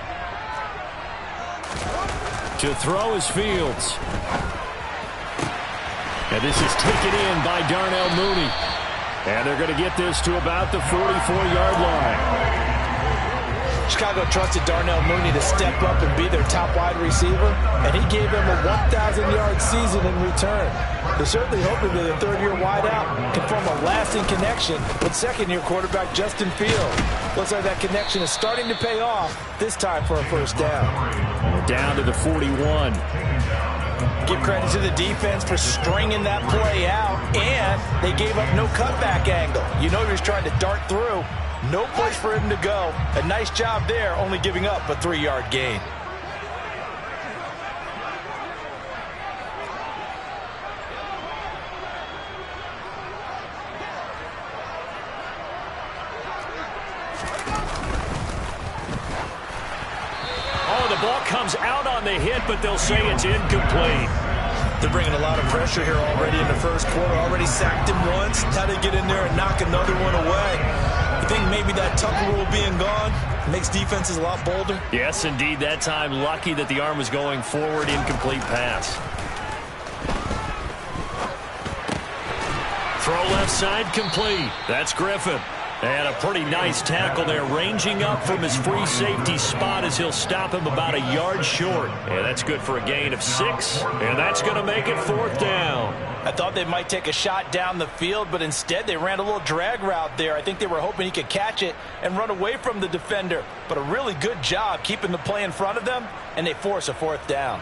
To throw is Fields. And this is taken in by Darnell Mooney. And they're going to get this to about the 44-yard line. Chicago trusted Darnell Mooney to step up and be their top wide receiver, and he gave them a 1,000-yard season in return. They're certainly hoping that the third-year wideout can form a lasting connection with second-year quarterback Justin Fields. Looks like that connection is starting to pay off, this time for a first down. Down to the 41. Give credit to the defense for stringing that play out, and they gave up no cutback angle. You know he was trying to dart through. No place for him to go. A nice job there, only giving up a 3-yard gain. Oh, the ball comes out on the hit, but they'll say it's incomplete. They're bringing a lot of pressure here already in the first quarter. Already sacked him once. How to get in there and knock another one away. I think maybe that Tucker rule being gone makes defenses a lot bolder. Yes, indeed. That time, lucky that the arm was going forward. Incomplete pass. Throw left side complete. That's Griffin. And a pretty nice tackle there, ranging up from his free safety spot as he'll stop him about a yard short. And that's good for a gain of 6, and that's going to make it 4th down. I thought they might take a shot down the field, but instead they ran a little drag route there. I think they were hoping he could catch it and run away from the defender. But a really good job keeping the play in front of them, and they force a 4th down.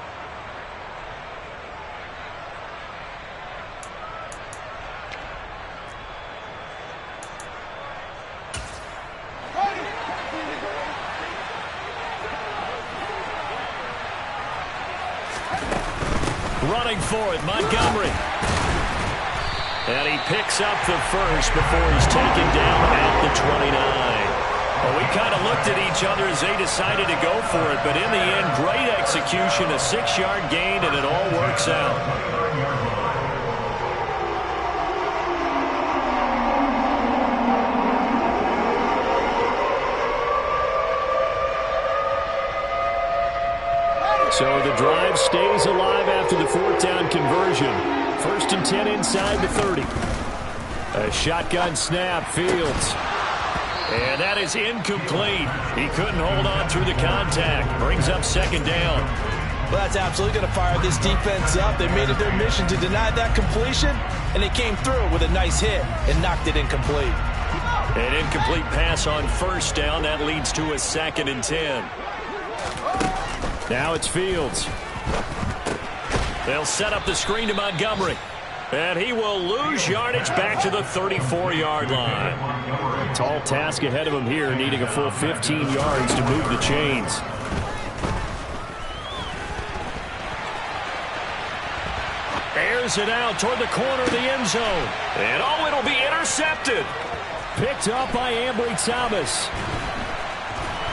Running for it, Montgomery. And he picks up the first before he's taken down at the 29. Well, we kind of looked at each other as they decided to go for it, but in the end, great execution, a 6-yard gain, and it all works out. So the drive stays alive after the 4th down conversion. 1st and 10 inside the 30. A shotgun snap, Fields. And that is incomplete. He couldn't hold on through the contact. Brings up 2nd down. Well, that's absolutely going to fire this defense up. They made it their mission to deny that completion, and they came through with a nice hit and knocked it incomplete. An incomplete pass on 1st down. That leads to a 2nd and 10. Now it's Fields. They'll set up the screen to Montgomery. And he will lose yardage back to the 34-yard line. Tall task ahead of him here, needing a full 15 yards to move the chains. Airs it out toward the corner of the end zone. And oh, it'll be intercepted. Picked up by Ambry Thomas.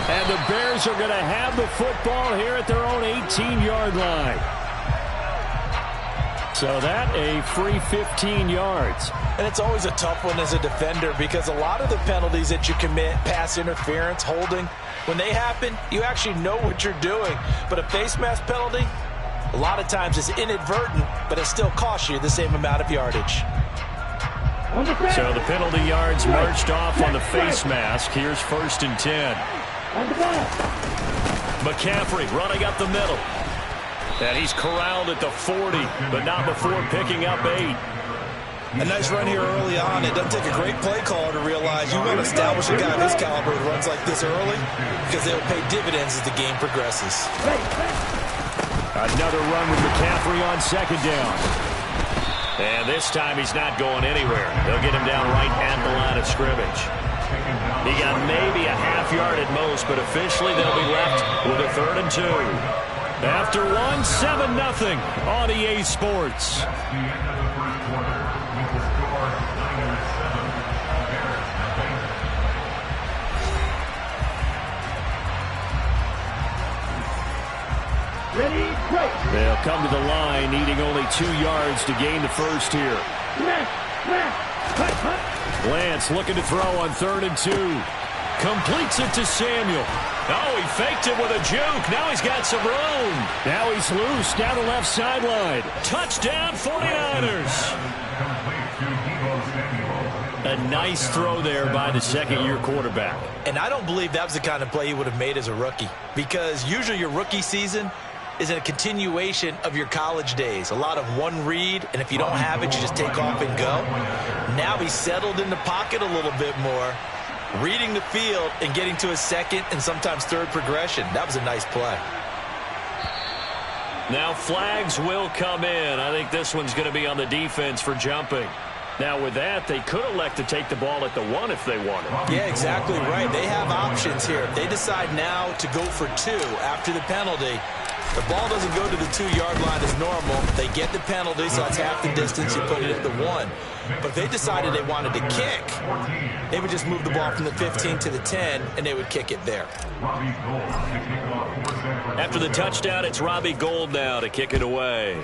And the Bears are going to have the football here at their own 18-yard line. So that a free 15 yards. And it's always a tough one as a defender because a lot of the penalties that you commit, pass interference, holding, when they happen, you actually know what you're doing. But a face mask penalty, a lot of times is inadvertent, but it still costs you the same amount of yardage. So the penalty yards marched off on the face mask. Here's 1st and 10. McCaffrey running up the middle. And he's corralled at the 40, but not before picking up 8. A nice run here early on. It doesn't take a great play caller to realize you want to establish a guy of his caliber who runs like this early because they'll pay dividends as the game progresses. Another run with McCaffrey on 2nd down. And this time he's not going anywhere. They'll get him down right at the line of scrimmage. He got maybe a half yard at most, but officially they'll be left with a 3rd and 2. After 7-0 on EA Sports. Ready, break. They'll come to the line, needing only 2 yards to gain the first here. Lance looking to throw on 3rd and 2. Completes it to Samuel. Oh, he faked it with a juke. Now he's got some room. Now he's loose down the left sideline. Touchdown, 49ers. A nice throw there by the 2nd-year quarterback. And I don't believe that was the kind of play he would have made as a rookie, because usually your rookie season is a continuation of your college days. A lot of one read, and if you don't have it, you just take off and go. Now he's settled in the pocket a little bit more, reading the field and getting to his 2nd and sometimes 3rd progression. That was a nice play. Now flags will come in. I think this one's going to be on the defense for jumping. Now with that, they could elect to take the ball at the 1 if they wanted. Yeah, exactly right. They have options here. If they decide now to go for 2 after the penalty, the ball doesn't go to the 2-yard line as normal. They get the penalty, so that's half the distance. You put it at the 1. But if they decided they wanted to kick, they would just move the ball from the 15 to the 10, and they would kick it there. After the touchdown, it's Robbie Gould now to kick it away.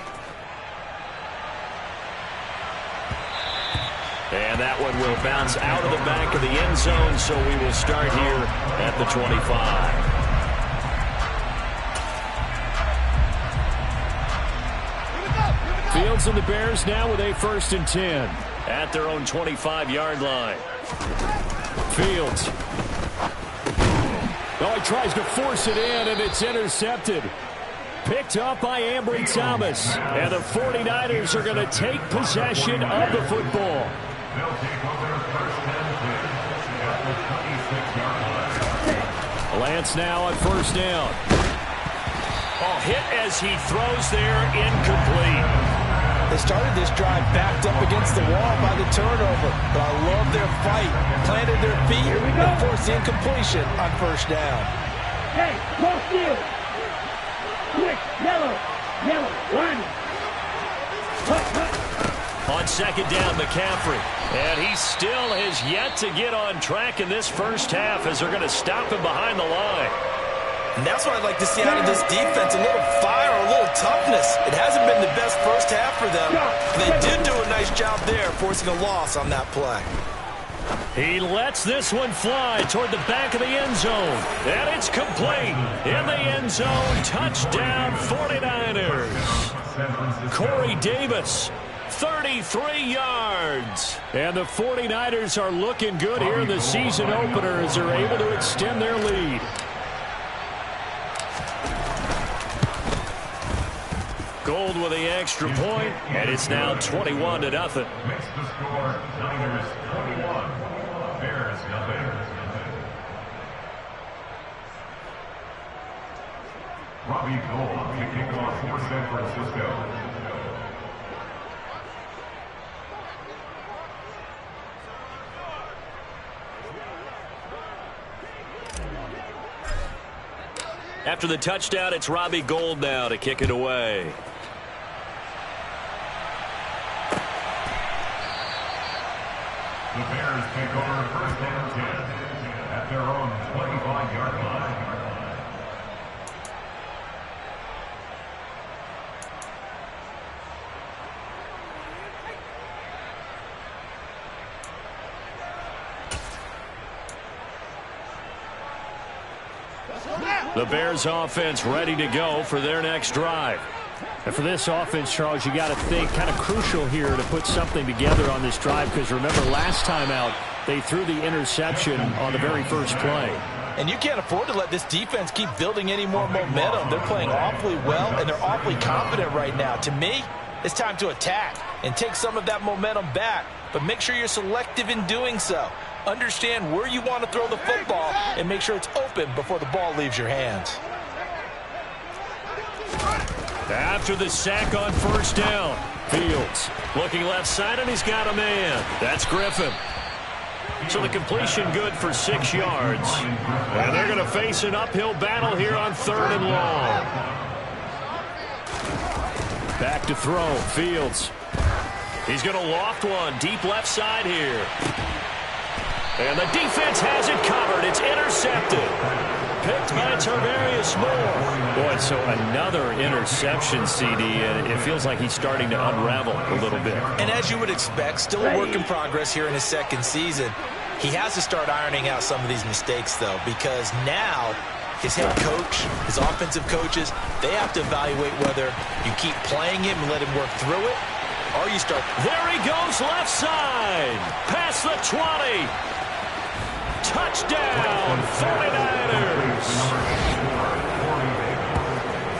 And that one will bounce out of the back of the end zone, so we will start here at the 25. Fields and the Bears now with a 1st and 10 at their own 25-yard line. Fields. Oh, he tries to force it in, and it's intercepted. Picked up by Ambry Thomas. And the 49ers are going to take possession of the football. Lance now on 1st down. Oh, hit as he throws there, incomplete. They started this drive backed up against the wall by the turnover, but I love their fight. Planted their feet and forced the incompletion on 1st down. Hey, cross field. Quick, yellow, line. On On second down, McCaffrey. And he still has yet to get on track in this first half as they're going to stop him behind the line. And that's what I'd like to see out of this defense, a little fire, a little toughness. It hasn't been the best first half for them. They did do a nice job there, forcing a loss on that play. He lets this one fly toward the back of the end zone. And it's complete. In the end zone, touchdown 49ers. Corey Davis, 33 yards. And the 49ers are looking good here in the season opener as they're able to extend their lead. Gold with the extra point, and it's now 21-0. Makes the score Niners 21, Bears nothing. Robbie Gould kicking off for San Francisco. After the touchdown, it's Robbie Gould now to kick it away. The Bears take over first and 10 at their own 25-yard line. The Bears offense ready to go for their next drive. And for this offense, Charles, you got to think kind of crucial here to put something together on this drive, because remember last time out they threw the interception on the very first play. And you can't afford to let this defense keep building any more momentum. They're playing awfully well, and they're awfully confident right now. To me, it's time to attack and take some of that momentum back, but make sure you're selective in doing so. Understand where you want to throw the football and make sure it's open before the ball leaves your hands. After the sack on first down, Fields looking left side, and he's got a man. That's Griffin. So the completion good for 6 yards. And they're going to face an uphill battle here on 3rd and long. Back to throw, Fields. He's going to loft one deep left side here. And the defense has it covered. It's intercepted. Picked by Tarvarius Moore. Boy, so another interception, CD, and it feels like he's starting to unravel a little bit. And as you would expect, still a work in progress here in his second season. He has to start ironing out some of these mistakes, though, because now his head coach, his offensive coaches, they have to evaluate whether you keep playing him and let him work through it, or you start. There he goes left side. Past the 20. Touchdown, 49ers.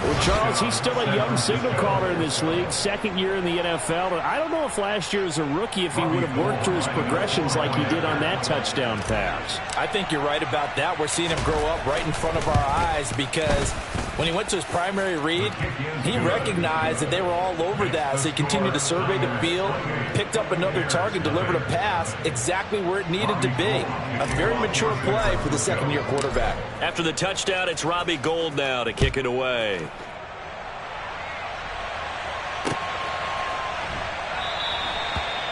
Well, Charles, he's still a young signal caller in this league, second year in the NFL. I don't know if last year as a rookie if he would have worked through his progressions like he did on that touchdown pass. I think you're right about that. We're seeing him grow up right in front of our eyes, because when he went to his primary read, he recognized that they were all over that. So he continued to survey the field, picked up another target, delivered a pass exactly where it needed to be. A very mature play for the second-year quarterback. After the touchdown, it's Robbie Gould now to kick it away.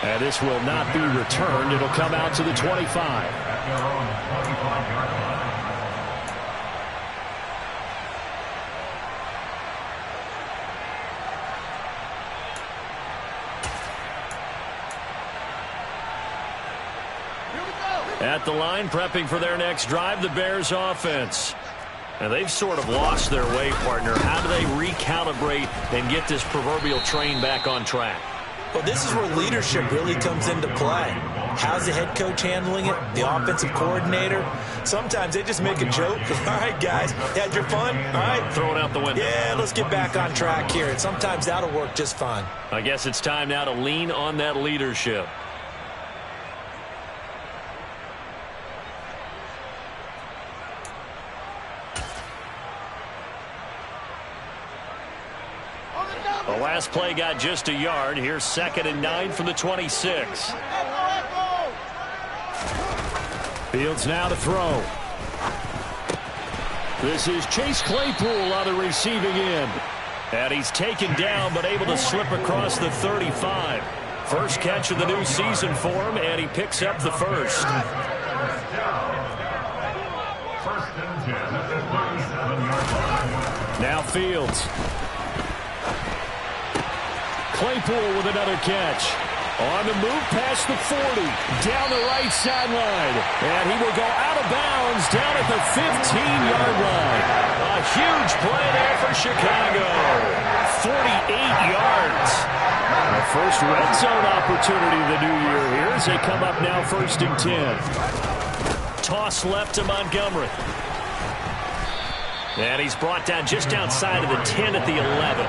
And this will not be returned. It'll come out to the 25. At their own 25-yard line. At the line, prepping for their next drive, the Bears offense. And they've sort of lost their way, partner. How do they recalibrate and get this proverbial train back on track? Well, this is where leadership really comes into play. How's the head coach handling it? The offensive coordinator? Sometimes they just make a joke. All right, guys, had your fun? All right. Throw it out the window. Yeah, let's get back on track here. And sometimes that'll work just fine. I guess it's time now to lean on that leadership. The last play got just a yard. Here's 2nd and 9 from the 26. Fields now to throw. This is Chase Claypool on the receiving end. And he's taken down but able to slip across the 35. First catch of the new season for him, and he picks up the first. Now Fields. Claypool with another catch. On the move past the 40, down the right sideline. And he will go out of bounds down at the 15-yard line. A huge play there for Chicago. 48 yards. Our first red zone opportunity of the new year here as they come up now 1st and 10. Toss left to Montgomery. And he's brought down just outside of the 10 at the 11.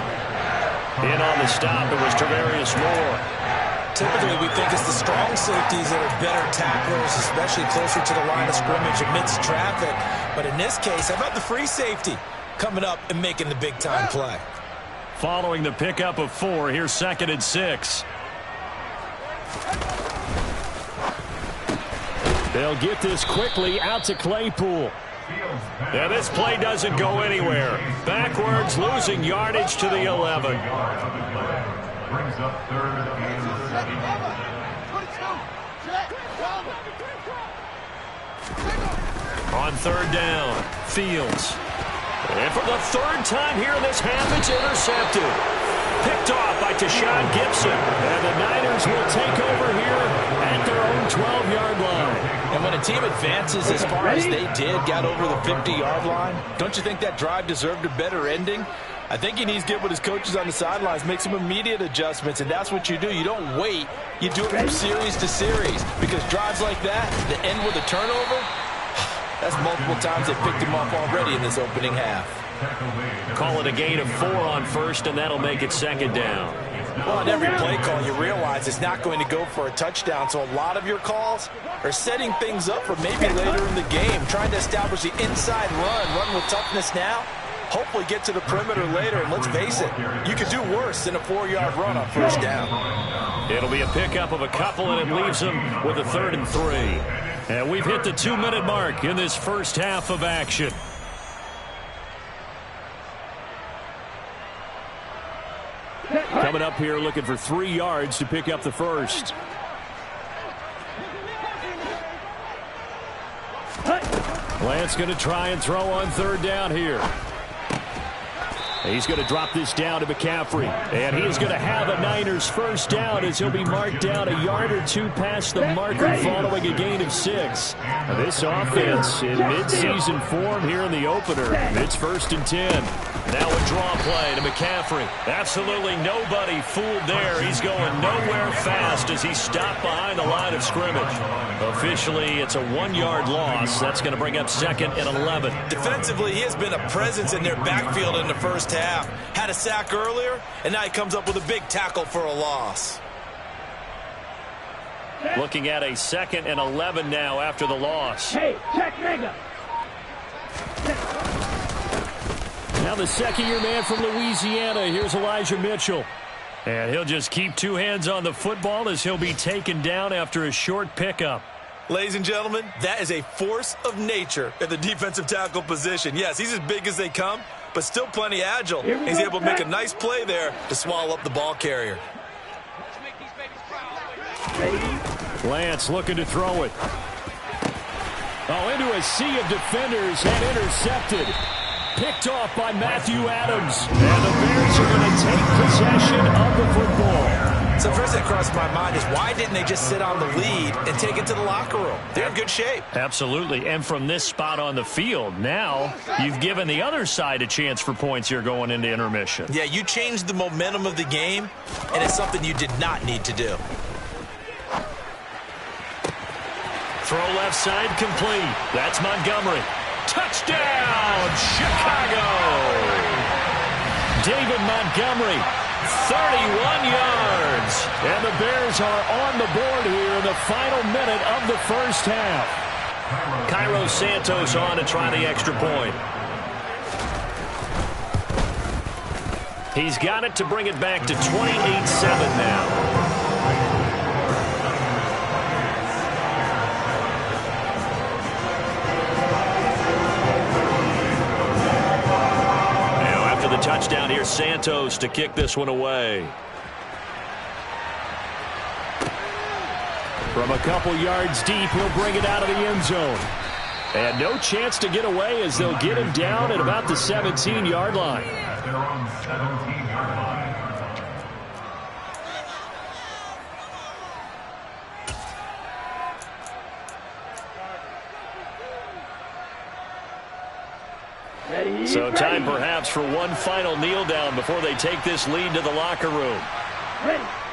In on the stop, it was Tarvarius Moore. Typically, we think it's the strong safeties that are better tacklers, especially closer to the line of scrimmage amidst traffic. But in this case, how about the free safety coming up and making the big-time play? Following the pickup of 4, here's 2nd and 6. They'll get this quickly out to Claypool. And this play doesn't go anywhere. Backwards, losing yardage to the 11. Brings up 3rd and 7. On 3rd down, Fields. And for the 3rd time here in this half, it's intercepted. Picked off by Tashawn Gibson. And the Niners will take over here at their own 12-yard line. And when a team advances as far as they did, got over the 50-yard line, don't you think that drive deserved a better ending? I think he needs to get with his coaches on the sidelines, make some immediate adjustments, and that's what you do. You don't wait. You do it from series to series, because drives like that, that end with a turnover, that's multiple times they picked him off already in this opening half. Call it a gain of 4 on 1st, and that'll make it 2nd down. Well, on every play call, you realize it's not going to go for a touchdown, so a lot of your calls are setting things up for maybe later in the game, trying to establish the inside run with toughness now, hopefully get to the perimeter later, and let's face it, you could do worse than a 4-yard run on 1st down. It'll be a pickup of a couple, and it leaves them with a 3rd and 3. And we've hit the 2-minute mark in this first half of action. Coming up here looking for 3 yards to pick up the first. Lance going to try and throw on 3rd down here. He's going to drop this down to McCaffrey. And he is going to have a Niners 1st down as he'll be marked down a yard or 2 past the marker following a gain of 6. This offense in midseason form here in the opener. It's 1st and 10. Now a draw play to McCaffrey. Absolutely nobody fooled there. He's going nowhere fast as he stopped behind the line of scrimmage. Officially, it's a 1-yard loss. That's going to bring up 2nd and 11. Defensively, he has been a presence in their backfield in the first half. Had a sack earlier, and now he comes up with a big tackle for a loss. Looking at a 2nd and 11 now after the loss. Hey, check nigga. Now the second-year man from Louisiana. Here's Elijah Mitchell. And he'll just keep 2 hands on the football as he'll be taken down after a short pickup. Ladies and gentlemen, that is a force of nature at the defensive tackle position. Yes, he's as big as they come, but still plenty agile. He's able to make a nice play there to swallow up the ball carrier. Lance looking to throw it. Oh, into a sea of defenders and intercepted. Picked off by Matthew Adams. And the Bears are going to take possession of the football. So first that crossed my mind is why didn't they just sit on the lead and take it to the locker room? They're in good shape. Absolutely. And from this spot on the field, now you've given the other side a chance for points here going into intermission. Yeah, you changed the momentum of the game, and it's something you did not need to do. Throw left side complete. That's Montgomery. Touchdown, Chicago! David Montgomery, 31 yards. And the Bears are on the board here in the final minute of the first half. Cairo Santos on to try the extra point. He's got it to bring it back to 28-7 now. Touchdown here, Santos to kick this one away. From a couple yards deep, he'll bring it out of the end zone. And no chance to get away as they'll get him down at about the 17-yard line. At their own 17-yard line. So time perhaps for one final kneel down before they take this lead to the locker room.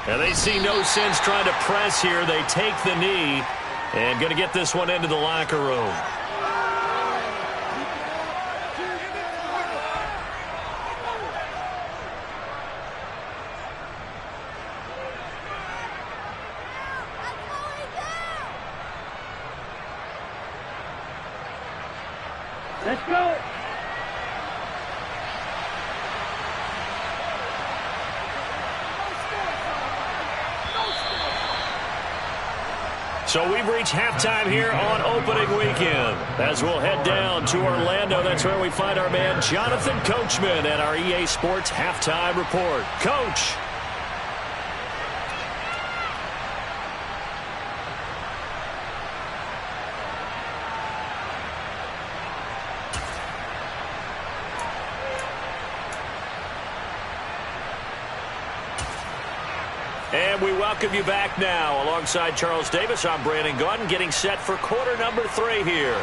And they see no sense trying to press here. They take the knee and going to get this one into the locker room. Let's go. So we've reached halftime here on opening weekend. As we'll head down to Orlando, that's where we find our man Jonathan Coachman at our EA Sports Halftime Report. Coach. And we welcome you back now. Alongside Charles Davis, I'm Brandon Gaudin, getting set for quarter number 3 here.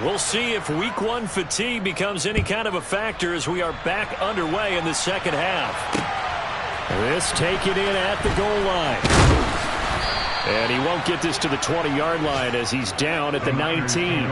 We'll see if week 1 fatigue becomes any kind of a factor as we are back underway in the second half. This taken in at the goal line. And he won't get this to the 20-yard line as he's down at the 19.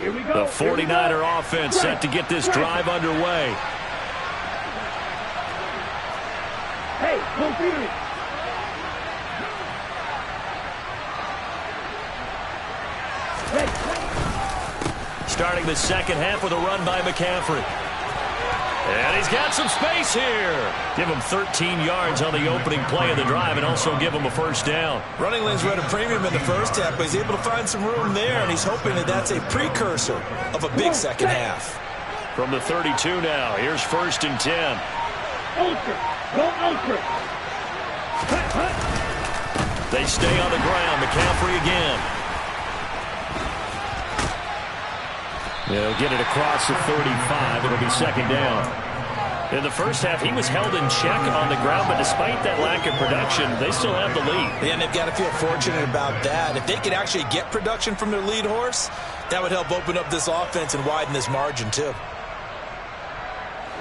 The 49er offense set to get this drive underway. Hey, go Fury. Starting the second half with a run by McCaffrey. And he's got some space here. Give him 13 yards on the opening play of the drive and also give him a first down. Running lanes were at a premium in the first half, but he's able to find some room there, and he's hoping that that's a precursor of a big second half. From the 32 now, here's 1st and 10. Ultra. Go ultra. They stay on the ground. McCaffrey again. They'll get it across the 35. It'll be second down. In the first half, he was held in check on the ground, but despite that lack of production, they still have the lead. And they've got to feel fortunate about that. If they could actually get production from their lead horse, that would help open up this offense and widen this margin, too.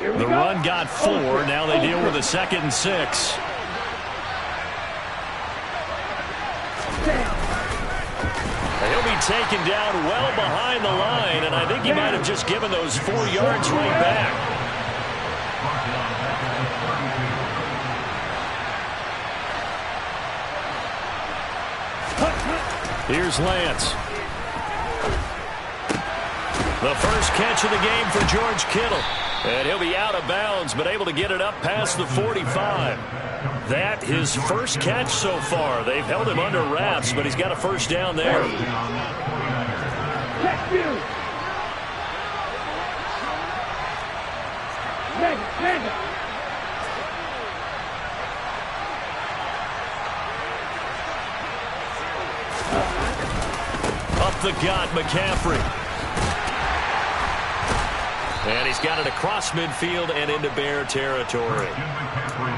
The run got 4. Now they deal with a 2nd and 6. He'll be taken down well behind the line, and I think he might have just given those 4 yards right back. Here's Lance. The first catch of the game for George Kittle. And he'll be out of bounds, but able to get it up past the 45. That his first catch so far. They've held him under wraps, but he's got a first down there. Up the gut, McCaffrey. And he's got it across midfield and into Bear territory.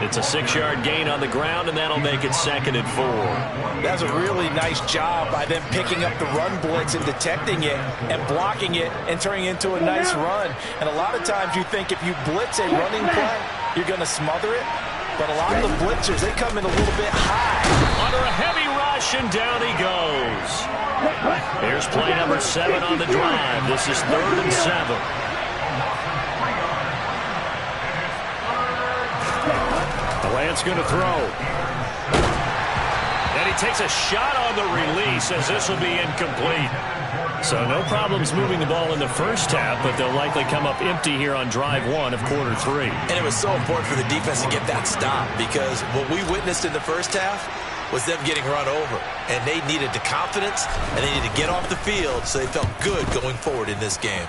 It's a 6-yard gain on the ground, and that'll make it 2nd and 4. That's a really nice job by them picking up the run blitz and detecting it and blocking it and turning it into a nice run. And a lot of times you think if you blitz a running play, you're going to smother it. But a lot of the blitzers, they come in a little bit high. Under a heavy rush, and down he goes. Here's play number 7 on the drive. This is 3rd and 7. Lance going to throw. And he takes a shot on the release as this will be incomplete. So no problems moving the ball in the first half, but they'll likely come up empty here on drive one of quarter three. And it was so important for the defense to get that stop because what we witnessed in the first half was them getting run over. And they needed the confidence, and they needed to get off the field so they felt good going forward in this game.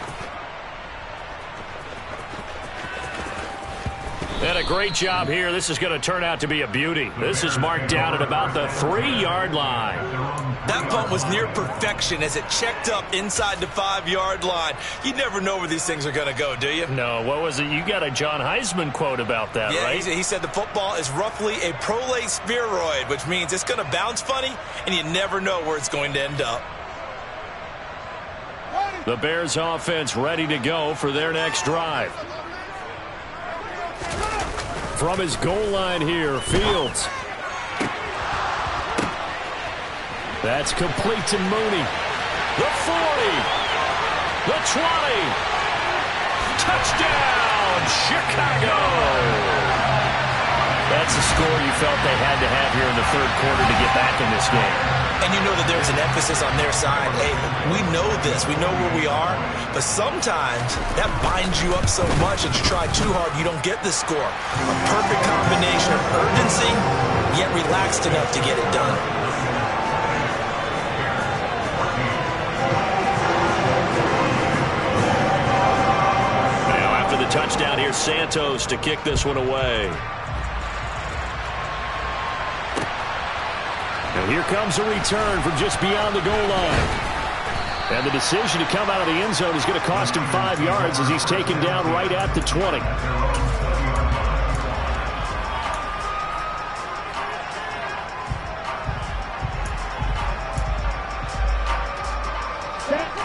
And a great job here. This is going to turn out to be a beauty. This is marked down at about the 3-yard line. That punt was near perfection as it checked up inside the 5-yard line. You never know where these things are going to go, do you? No, what was it? You got a John Heisman quote about that, right? Yeah, he said the football is roughly a prolate spheroid, which means it's going to bounce funny, and you never know where it's going to end up. The Bears offense ready to go for their next drive. From his goal line here, Fields. That's complete to Mooney. The 40. The 20. Touchdown, Chicago. That's a score you felt they had to have here in the third quarter to get back in this game. And you know that there's an emphasis on their side. Hey, we know this. We know where we are. But sometimes that binds you up so much that you try too hard, you don't get the score. A perfect combination of urgency, yet relaxed enough to get it done. Now after the touchdown, here's Santos to kick this one away. And here comes a return from just beyond the goal line. And the decision to come out of the end zone is going to cost him 5 yards as he's taken down right at the 20.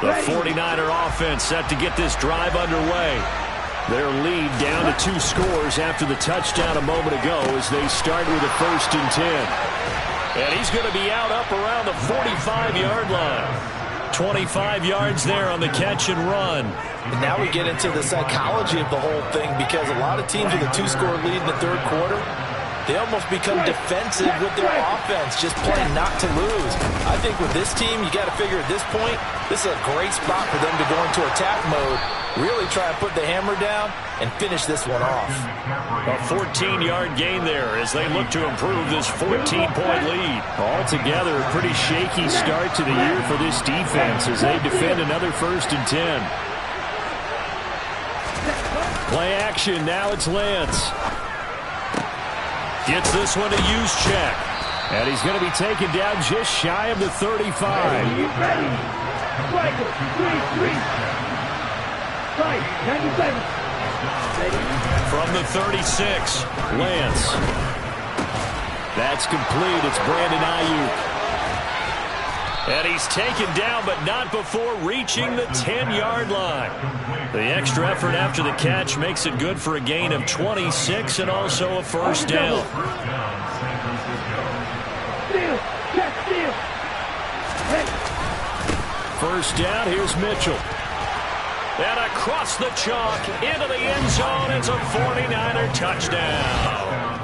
The 49er offense set to get this drive underway. Their lead down to 2 scores after the touchdown a moment ago as they start with a 1st and 10. And he's going to be out up around the 45-yard line. 25 yards there on the catch and run. And now we get into the psychology of the whole thing because a lot of teams with a 2-score lead in the third quarter, they almost become defensive with their offense, just playing not to lose. I think with this team, you got to figure at this point, this is a great spot for them to go into attack mode, really try to put the hammer down and finish this one off. A 14-yard gain there as they look to improve this 14-point lead. Altogether, a pretty shaky start to the year for this defense as they defend another 1st and 10. Play action, now it's Lance. Gets this one to Juszczyk. And he's going to be taken down just shy of the 35. From the 36, Lance. That's complete. It's Brandon Ayuk. And he's taken down, but not before reaching the 10-yard line. The extra effort after the catch makes it good for a gain of 26 and also a 1st down. First down, here's Mitchell. And across the chalk, into the end zone, it's a 49er touchdown.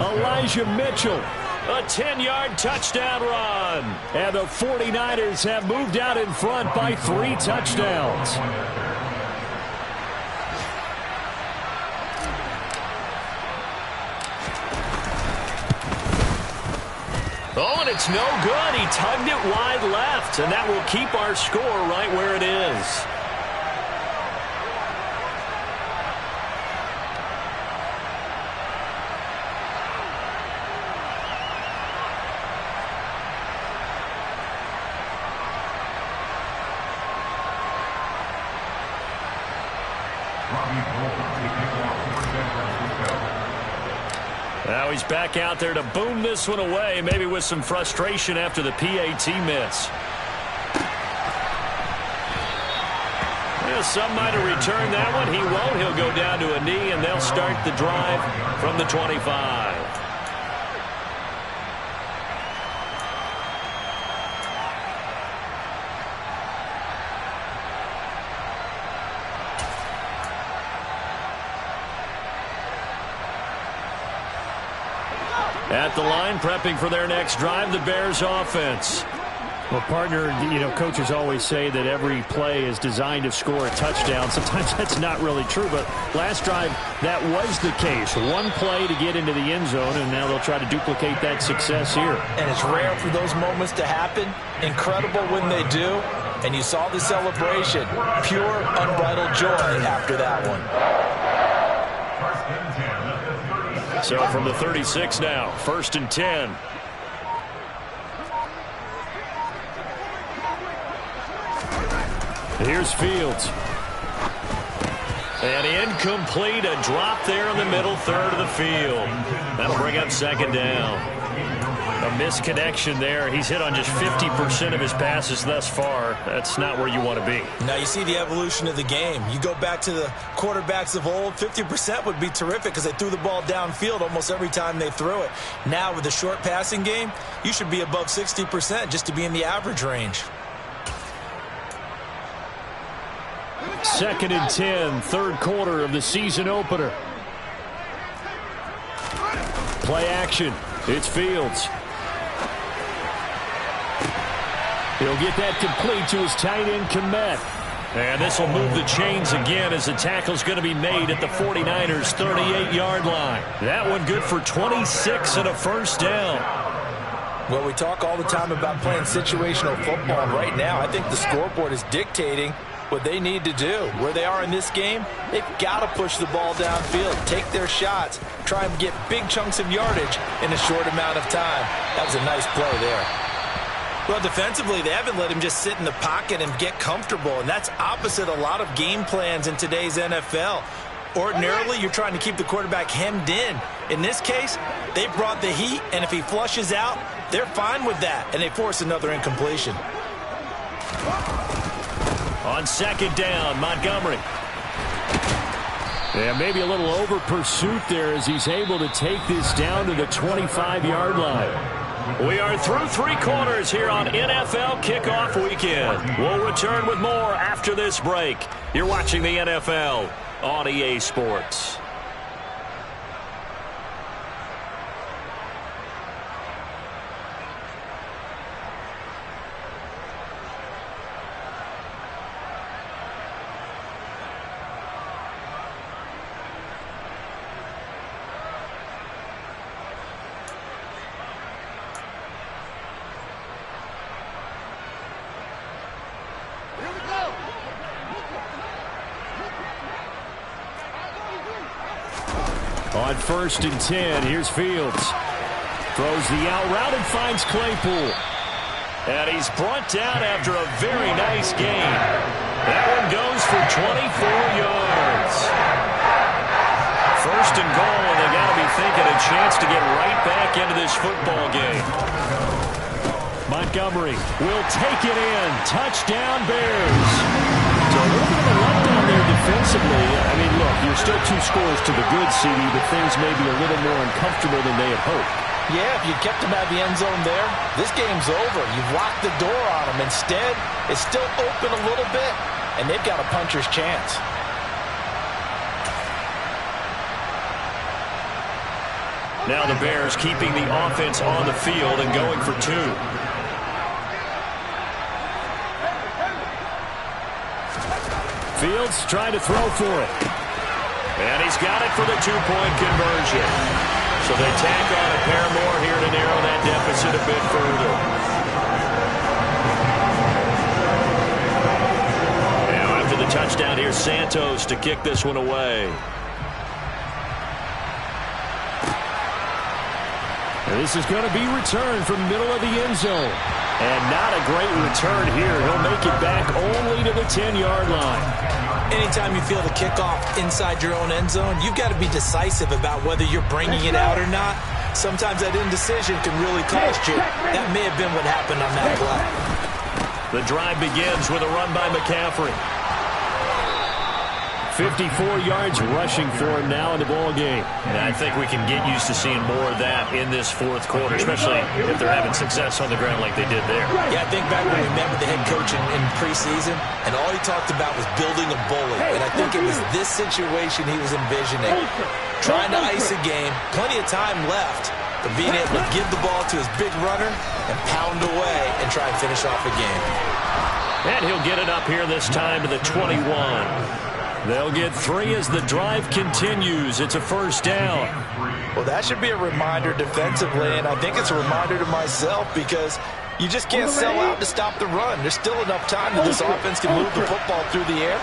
Elijah Mitchell, a 10-yard touchdown run. And the 49ers have moved out in front by 3 touchdowns. Oh, and it's no good. He tugged it wide left, and that will keep our score right where it is. Now he's back out there to boom this one away, maybe with some frustration after the PAT miss. Yeah, some might have returned that one. He won't. He'll go down to a knee, and they'll start the drive from the 25. At the line, prepping for their next drive, the Bears offense. Well, partner, coaches always say that every play is designed to score a touchdown. Sometimes that's not really true, but last drive, that was the case. One play to get into the end zone, and now they'll try to duplicate that success here. And it's rare for those moments to happen. Incredible when they do. And you saw the celebration. Pure, unbridled joy after that one. So from the 36 now, 1st and 10. Here's Fields. And incomplete, a drop there in the middle third of the field. That'll bring up 2nd down. A misconnection there. He's hit on just 50% of his passes thus far. That's not where you want to be. Now you see the evolution of the game. You go back to the quarterbacks of old, 50% would be terrific because they threw the ball downfield almost every time they threw it. Now with the short passing game, you should be above 60% just to be in the average range. 2nd and 10, 3rd quarter of the season opener. Play action. It's Fields. He'll get that complete to his tight end, Kmet. And this will move the chains again as the tackle's going to be made at the 49ers' 38-yard line. That one good for 26 and a 1st down. Well, we talk all the time about playing situational football, and right now I think the scoreboard is dictating what they need to do. Where they are in this game, they've got to push the ball downfield, take their shots, try and get big chunks of yardage in a short amount of time. That was a nice play there. Well, defensively, they haven't let him just sit in the pocket and get comfortable, and that's opposite a lot of game plans in today's NFL. Ordinarily, you're trying to keep the quarterback hemmed in. In this case, they brought the heat, and if he flushes out, they're fine with that, and they force another incompletion. On 2nd down, Montgomery. Yeah, maybe a little over pursuit there as he's able to take this down to the 25-yard line. We are through 3 quarters here on NFL Kickoff Weekend. We'll return with more after this break. You're watching the NFL on EA Sports. On 1st and 10, here's Fields. Throws the out route and finds Claypool. And he's brought down after a very nice gain. That one goes for 24 yards. 1st and goal, and they got to be thinking a chance to get right back into this football game. Montgomery will take it in. Touchdown, Bears. So a little bit of a letdown there defensively. I mean, look, you're still 2 scores to the good, CD, but things may be a little more uncomfortable than they had hoped. Yeah, if you kept them out of the end zone there, this game's over. You've locked the door on them. Instead, it's still open a little bit, and they've got a puncher's chance. Now the Bears keeping the offense on the field and going for 2. Fields trying to throw for it. And he's got it for the 2-point conversion. So they tack on a pair more here to narrow that deficit a bit further. Now after the touchdown, here's Santos to kick this one away. And this is going to be returned from the middle of the end zone. And not a great return here. He'll make it back only to the 10-yard line. Anytime you feel the kickoff inside your own end zone, you've got to be decisive about whether you're bringing it out or not. Sometimes that indecision can really cost you. That may have been what happened on that play. The drive begins with a run by McCaffrey. 54 yards rushing for him now in the ball game. And I think we can get used to seeing more of that in this 4th quarter, especially if they're having success on the ground like they did there. Yeah, I think back when we met with the head coach in preseason, and all he talked about was building a bully. And I think it was this situation he was envisioning. Trying to ice a game, plenty of time left, but being able to give the ball to his big runner and pound away and try and finish off the game. And he'll get it up here this time to the 21. They'll get 3 as the drive continues. It's a first down. Well, that should be a reminder defensively, and I think it's a reminder to myself because you just can't sell out to stop the run. There's still enough time that this offense can move the football through the air,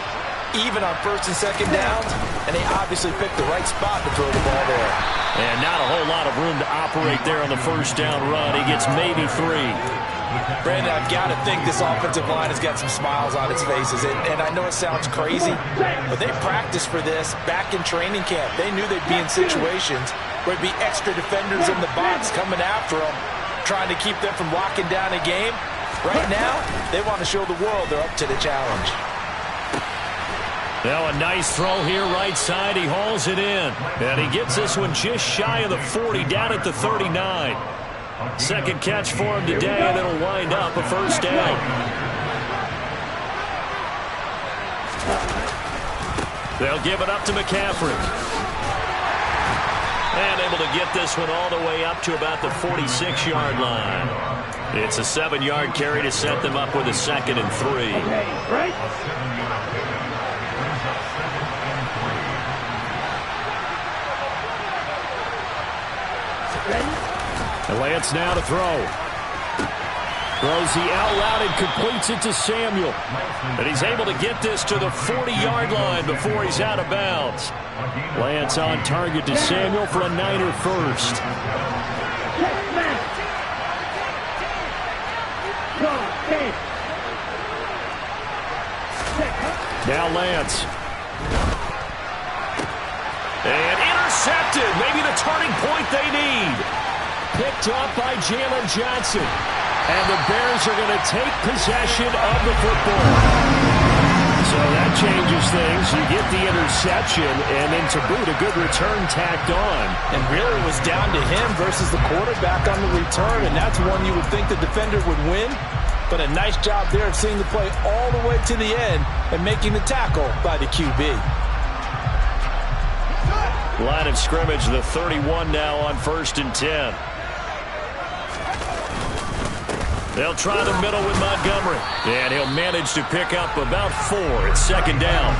even on first and second downs, and they obviously picked the right spot to throw the ball there. And not a whole lot of room to operate there on the first down run. He gets maybe 3. Brandon, I've got to think this offensive line has got some smiles on its faces. And I know it sounds crazy, but they practiced for this back in training camp. They knew they'd be in situations where there'd be extra defenders in the box coming after them, trying to keep them from locking down a game. Right now, they want to show the world they're up to the challenge. Now a nice throw here right side. He hauls it in. And he gets this one just shy of the 40, down at the 39. Second catch for him today, and it'll wind up a first down. They'll give it up to McCaffrey. And able to get this one all the way up to about the 46-yard line. It's a 7-yard carry to set them up with a 2nd and 3. Right. And Lance now to throw. Throws the out route and completes it to Samuel. And he's able to get this to the 40-yard line before he's out of bounds. Lance on target to Samuel for a Niner first. Now Lance. And intercepted. Maybe the turning point they need. Picked up by Jalen Johnson. And the Bears are going to take possession of the football. So that changes things. You get the interception, and then to boot, a good return tacked on. And really it was down to him versus the quarterback on the return, and that's one you would think the defender would win. But a nice job there of seeing the play all the way to the end and making the tackle by the QB. Line of scrimmage, the 31 now on 1st and 10. They'll try the middle with Montgomery. And he'll manage to pick up about 4. It's 2nd down.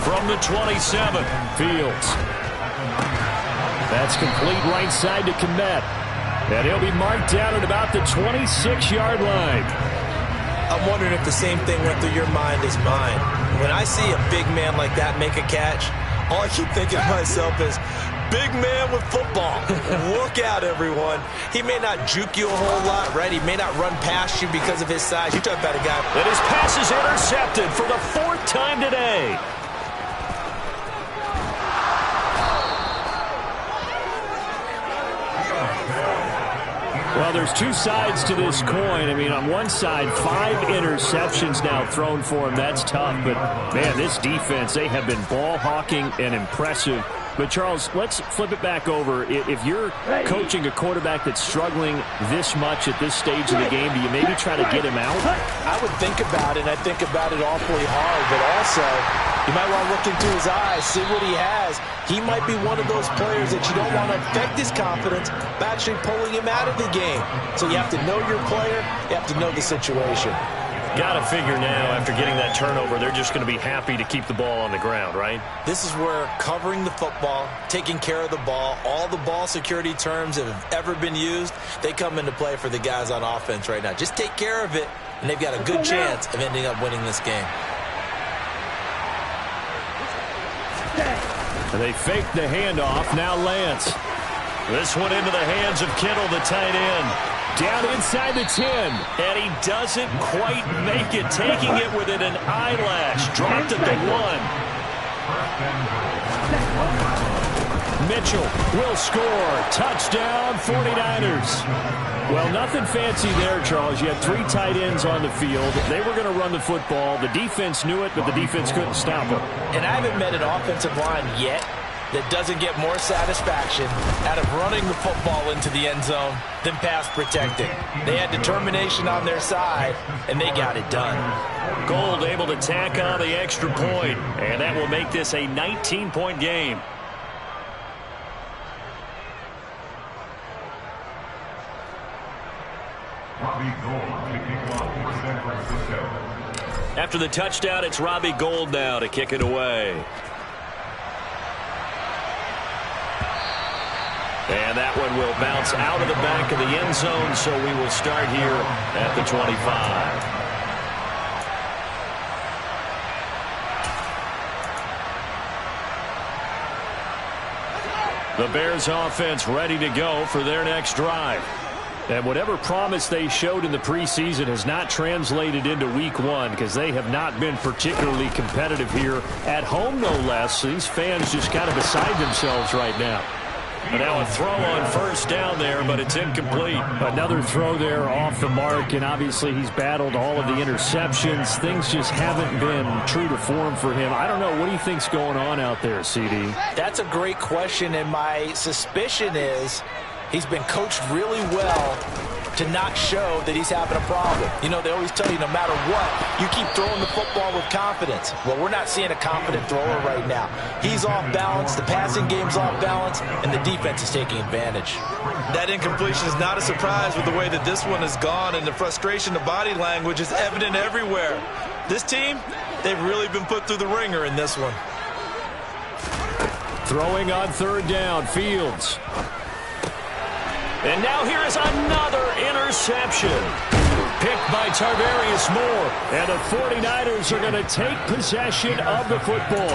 From the 27, Fields. That's complete right side to Kmet. And he'll be marked down at about the 26-yard line. I'm wondering if the same thing went through your mind as mine. When I see a big man like that make a catch, all I keep thinking to myself is, big man with football. Look out, everyone. He may not juke you a whole lot, right? He may not run past you because of his size. You talk about a guy. And his pass is intercepted for the 4th time today. Well, there's 2 sides to this coin. I mean, on one side, 5 interceptions now thrown for him. That's tough. But, man, this defense, they have been ball hawking and impressive. But, Charles, let's flip it back over. If you're coaching a quarterback that's struggling this much at this stage of the game, do you maybe try to get him out? I would think about it, and I think about it awfully hard. But also, you might want to look into his eyes, see what he has. He might be one of those players that you don't want to affect his confidence by actually pulling him out of the game. So you have to know your player. You have to know the situation. Got to figure now, after getting that turnover, they're just going to be happy to keep the ball on the ground, right? This is where covering the football, taking care of the ball, all the ball security terms that have ever been used, they come into play for the guys on offense right now. Just take care of it, and they've got a good chance of ending up winning this game. And they fake the handoff. Now Lance. This one into the hands of Kittle, the tight end. Down inside the 10. And he doesn't quite make it. Taking it within an eyelash. Dropped at the 1. Mitchell will score. Touchdown, 49ers. Well, nothing fancy there, Charles. You had 3 tight ends on the field. They were going to run the football. The defense knew it, but the defense couldn't stop them. And I haven't met an offensive line yet that doesn't get more satisfaction out of running the football into the end zone than pass protecting. They had determination on their side, and they got it done. Gould able to tack on the extra point, and that will make this a 19-point game. After the touchdown, it's Robbie Gould now to kick it away. And that one will bounce out of the back of the end zone, so we will start here at the 25. The Bears offense ready to go for their next drive. And whatever promise they showed in the preseason has not translated into week one because they have not been particularly competitive here at home, no less. These fans just kind of beside themselves right now. And now a throw on first down there, but it's incomplete. Another throw there off the mark, and obviously he's battled all of the interceptions. Things just haven't been true to form for him. I don't know. What do you think's going on out there, CD? That's a great question, and my suspicion is he's been coached really well to not show that he's having a problem. You know, they always tell you no matter what, you keep throwing the football with confidence. Well, we're not seeing a confident thrower right now. He's off balance, the passing game's off balance, and the defense is taking advantage. That incompletion is not a surprise with the way that this one has gone, and the frustration, the body language is evident everywhere. This team, they've really been put through the ringer in this one. Throwing on third down, Fields. And now here is another interception. Picked by Tarvarius Moore. And the 49ers are going to take possession of the football.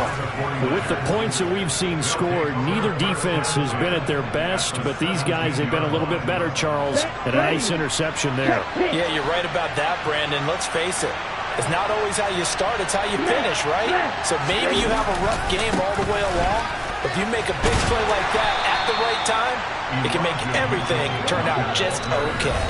With the points that we've seen scored, neither defense has been at their best, but these guys have been a little bit better, Charles. And a nice interception there. Yeah, you're right about that, Brandon. Let's face it. It's not always how you start, it's how you finish, right? So maybe you have a rough game all the way along. If you make a big play like that at the right time, it can make everything turn out just okay.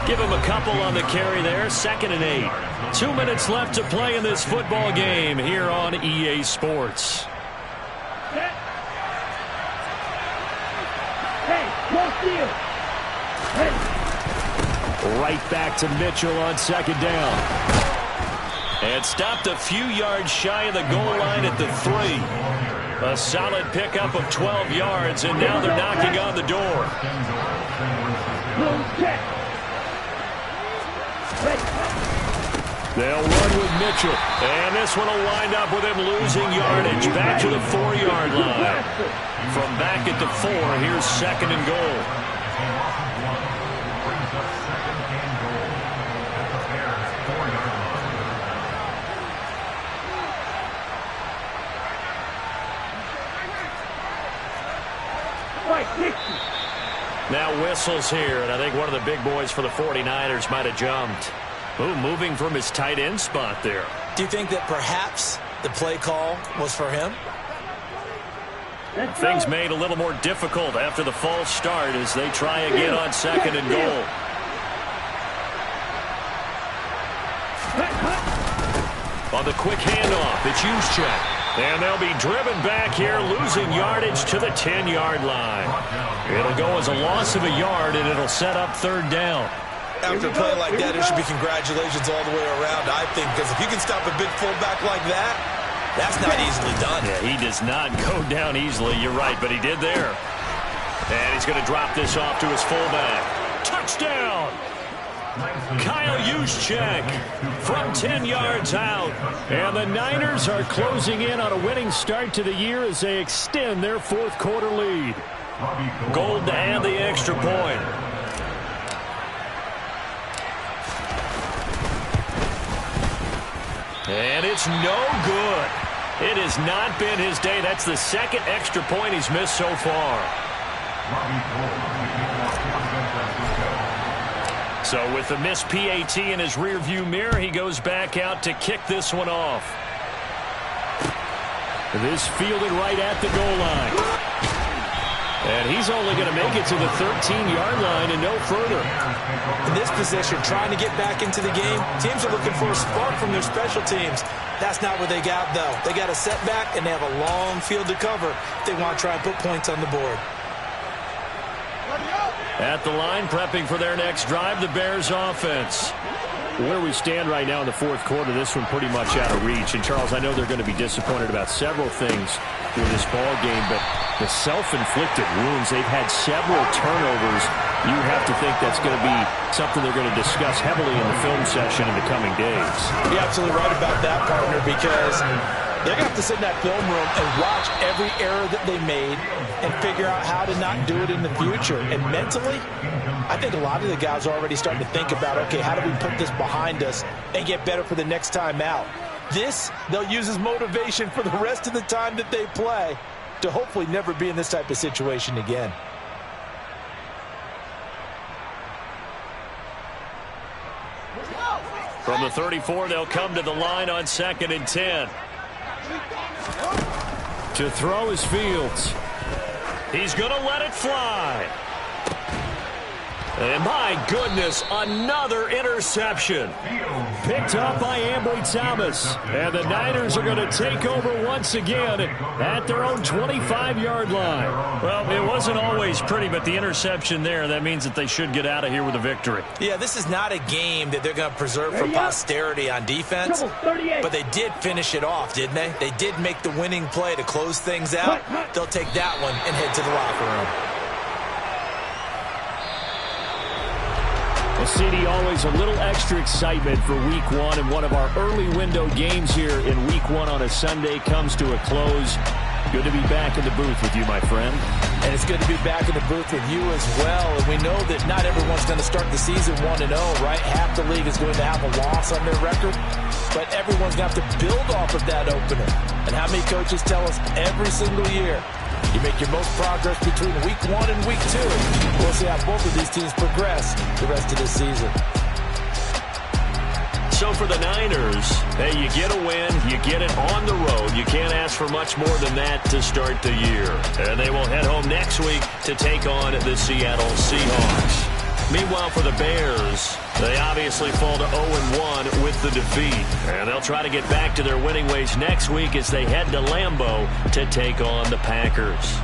Give him a couple on the carry there. 2nd and 8. 2 minutes left to play in this football game here on EA Sports. Right back to Mitchell on 2nd down. And stopped a few yards shy of the goal line at the 3. A solid pickup of 12 yards, and now they're knocking on the door. They'll run with Mitchell, and this one will wind up with him losing yardage back to the 4-yard line. From back at the 4, here's 2nd and goal. Now whistles here, and I think one of the big boys for the 49ers might have jumped. Ooh, moving from his tight end spot there. Do you think that perhaps the play call was for him? Things made a little more difficult after the false start as they try again on 2nd and goal. On the quick handoff, it's Juszczyk. And they'll be driven back here, losing yardage to the 10-yard line. It'll go as a loss of a yard, and it'll set up 3rd down. After a play like that, it should be congratulations all the way around, I think, because if you can stop a big fullback like that, that's not easily done. Yeah, he does not go down easily, you're right, but he did there. And he's going to drop this off to his fullback. Touchdown! Kyle Juszczyk from 10 yards out. And the Niners are closing in on a winning start to the year as they extend their 4th quarter lead. Gould to add the extra point. And it's no good. It has not been his day. That's the 2nd extra point he's missed so far. So with the missed PAT in his rearview mirror, he goes back out to kick this one off. This fielded right at the goal line. And he's only going to make it to the 13-yard line and no further. In this position, trying to get back into the game, teams are looking for a spark from their special teams. That's not what they got, though. They got a setback, and they have a long field to cover if they want to try and put points on the board. At the line, prepping for their next drive, the Bears offense. Where we stand right now in the fourth quarter, this one pretty much out of reach. And, Charles, I know they're going to be disappointed about several things with this ball game, but the self-inflicted wounds, they've had several turnovers. You have to think that's going to be something they're going to discuss heavily in the film session in the coming days. You're absolutely right about that, partner, because they're going to have to sit in that film room and watch every error that they made and figure out how to not do it in the future. And mentally, I think a lot of the guys are already starting to think about, okay, how do we put this behind us and get better for the next time out? This, they'll use as motivation for the rest of the time that they play to hopefully never be in this type of situation again. From the 34, they'll come to the line on 2nd and 10. To throw is Fields. He's going to let it fly. And my goodness, another interception. Picked up by Ambry Thomas. And the Niners are going to take over once again at their own 25-yard line. Well, it wasn't always pretty, but the interception there, that means that they should get out of here with a victory. Yeah, this is not a game that they're going to preserve for posterity on defense, but they did finish it off, didn't they? They did make the winning play to close things out. They'll take that one and head to the locker room. Well, CD, always a little extra excitement for Week 1, and one of our early window games here in Week 1 on a Sunday comes to a close. Good to be back in the booth with you, my friend. And it's good to be back in the booth with you as well. And we know that not everyone's going to start the season 1-0, right? Half the league is going to have a loss on their record, but everyone's going to have to build off of that opener. And how many coaches tell us every single year, you make your most progress between Week 1 and Week 2. We'll see how both of these teams progress the rest of this season. So for the Niners, hey, you get a win, you get it on the road. You can't ask for much more than that to start the year. And they will head home next week to take on the Seattle Seahawks. Meanwhile, for the Bears, they obviously fall to 0-1 with the defeat. And they'll try to get back to their winning ways next week as they head to Lambeau to take on the Packers.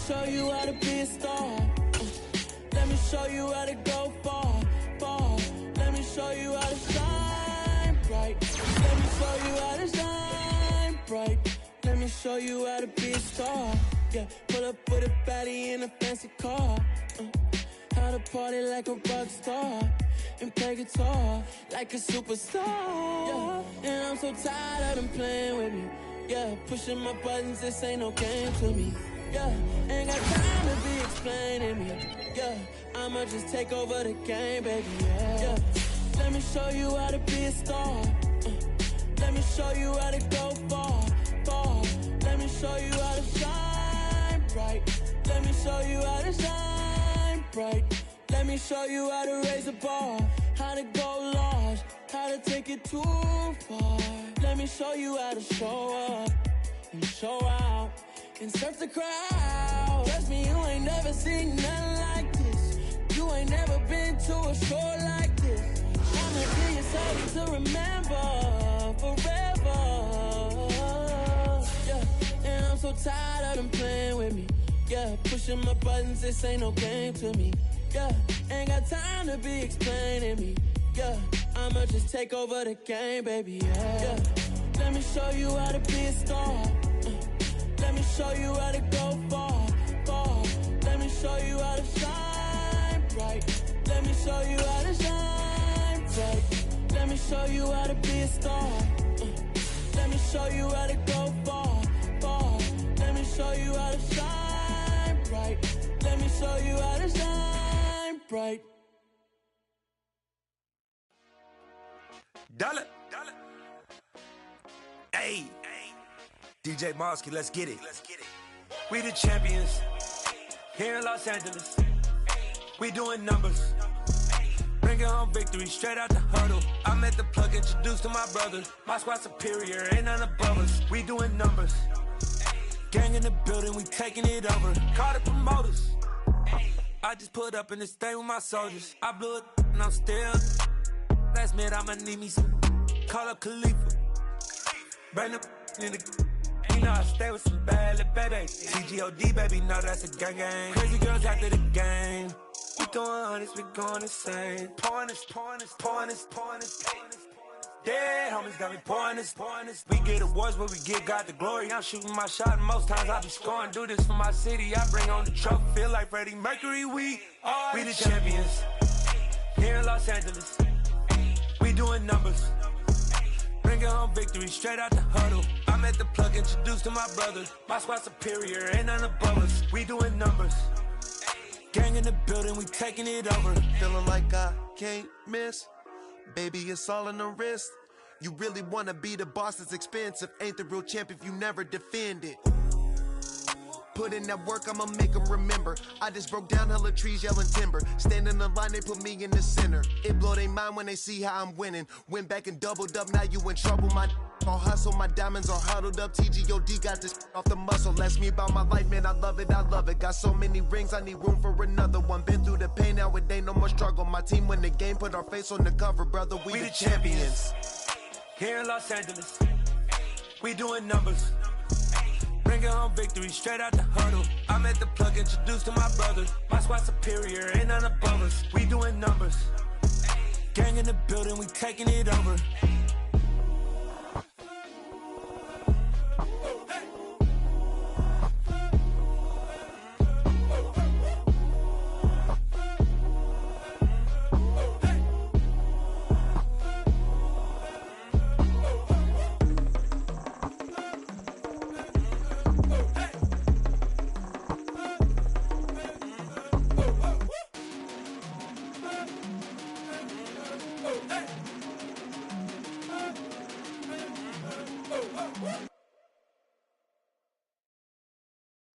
Show you how to be a star. Let me show you how to go far, far. Let me show you how to shine bright. Let me show you how to shine bright. Let me show you how to be a star. Yeah, pull up with a baddie in a fancy car. How to party like a rock star and play guitar like a superstar. Yeah, and I'm so tired of them playing with me. Yeah, pushing my buttons, this ain't no game to me. Yeah, ain't got time to be explaining me. Yeah, I'ma just take over the game, baby, yeah. Let me show you how to be a star. Let me show you how to go far, far. Let me show you how to shine bright. Let me show you how to shine bright. Let me show you how to raise the bar, how to go large, how to take it too far. Let me show you how to show up and show out and surf the crowd. Trust me, you ain't never seen nothing like this. You ain't never been to a show like this. I'ma give you something to remember forever. Yeah, and I'm so tired of them playing with me. Yeah, pushing my buttons, this ain't no game to me. Yeah, ain't got time to be explaining me. Yeah, I'ma just take over the game, baby, yeah. Let me show you how to be a star. Let me show you how to go far, far. Let me show you how to shine bright. Let me show you how to shine bright. Let me show you how to be a star. Let me show you how to go far, far. Let me show you how to shine bright. Let me show you how to shine bright. Dollar. Hey, DJ Mosky, let's get it. We the champions here in Los Angeles. We doing numbers. Bringing home victory straight out the huddle. I'm at the plug, introduced to my brothers. My squad superior, ain't none above us. We doing numbers. Gang in the building, we taking it over. Call the promoters. I just put up in this thing with my soldiers. I blew it and I'm still. Last minute I'ma need me some. Call up Khalifa. Bring the in the. You know I stay with some bad little baby. TGOD baby, know that's a gang gang. Crazy girls after the game. We going honest, we going insane. Pouring this. Dead homies got me pouring this. We get awards, but we give God the glory. I'm shooting my shot, and most times I be scoring. Do this for my city, I bring on the trophy. Feel like Freddie Mercury, we the champions here in Los Angeles. We doing numbers. Bringing home victory straight out the huddle. I'm at the plug, introduced to my brothers. My squad superior, ain't none above us. We doing numbers. Gang in the building, we taking it over. Feeling like I can't miss. Baby, it's all in the wrist. You really wanna be the boss, it's expensive. Ain't the real champ if you never defend it. Put in that work, I'ma make them remember. I just broke down hella trees, yelling timber. Stand in the line, they put me in the center. It blow their mind when they see how I'm winning. Went back and doubled up, now you in trouble. My all hustle, my diamonds are huddled up. TGOD got this off the muscle. Ask me about my life, man, I love it. Got so many rings, I need room for another one. Been through the pain, now it ain't no more struggle. My team win the game, put our face on the cover, brother. We the champions. Here in Los Angeles, we doing numbers. Bringing home victory straight out the huddle. I'm at the plug, introduced to my brothers. My squad superior, ain't none above us. We doing numbers. Gang in the building, we taking it over.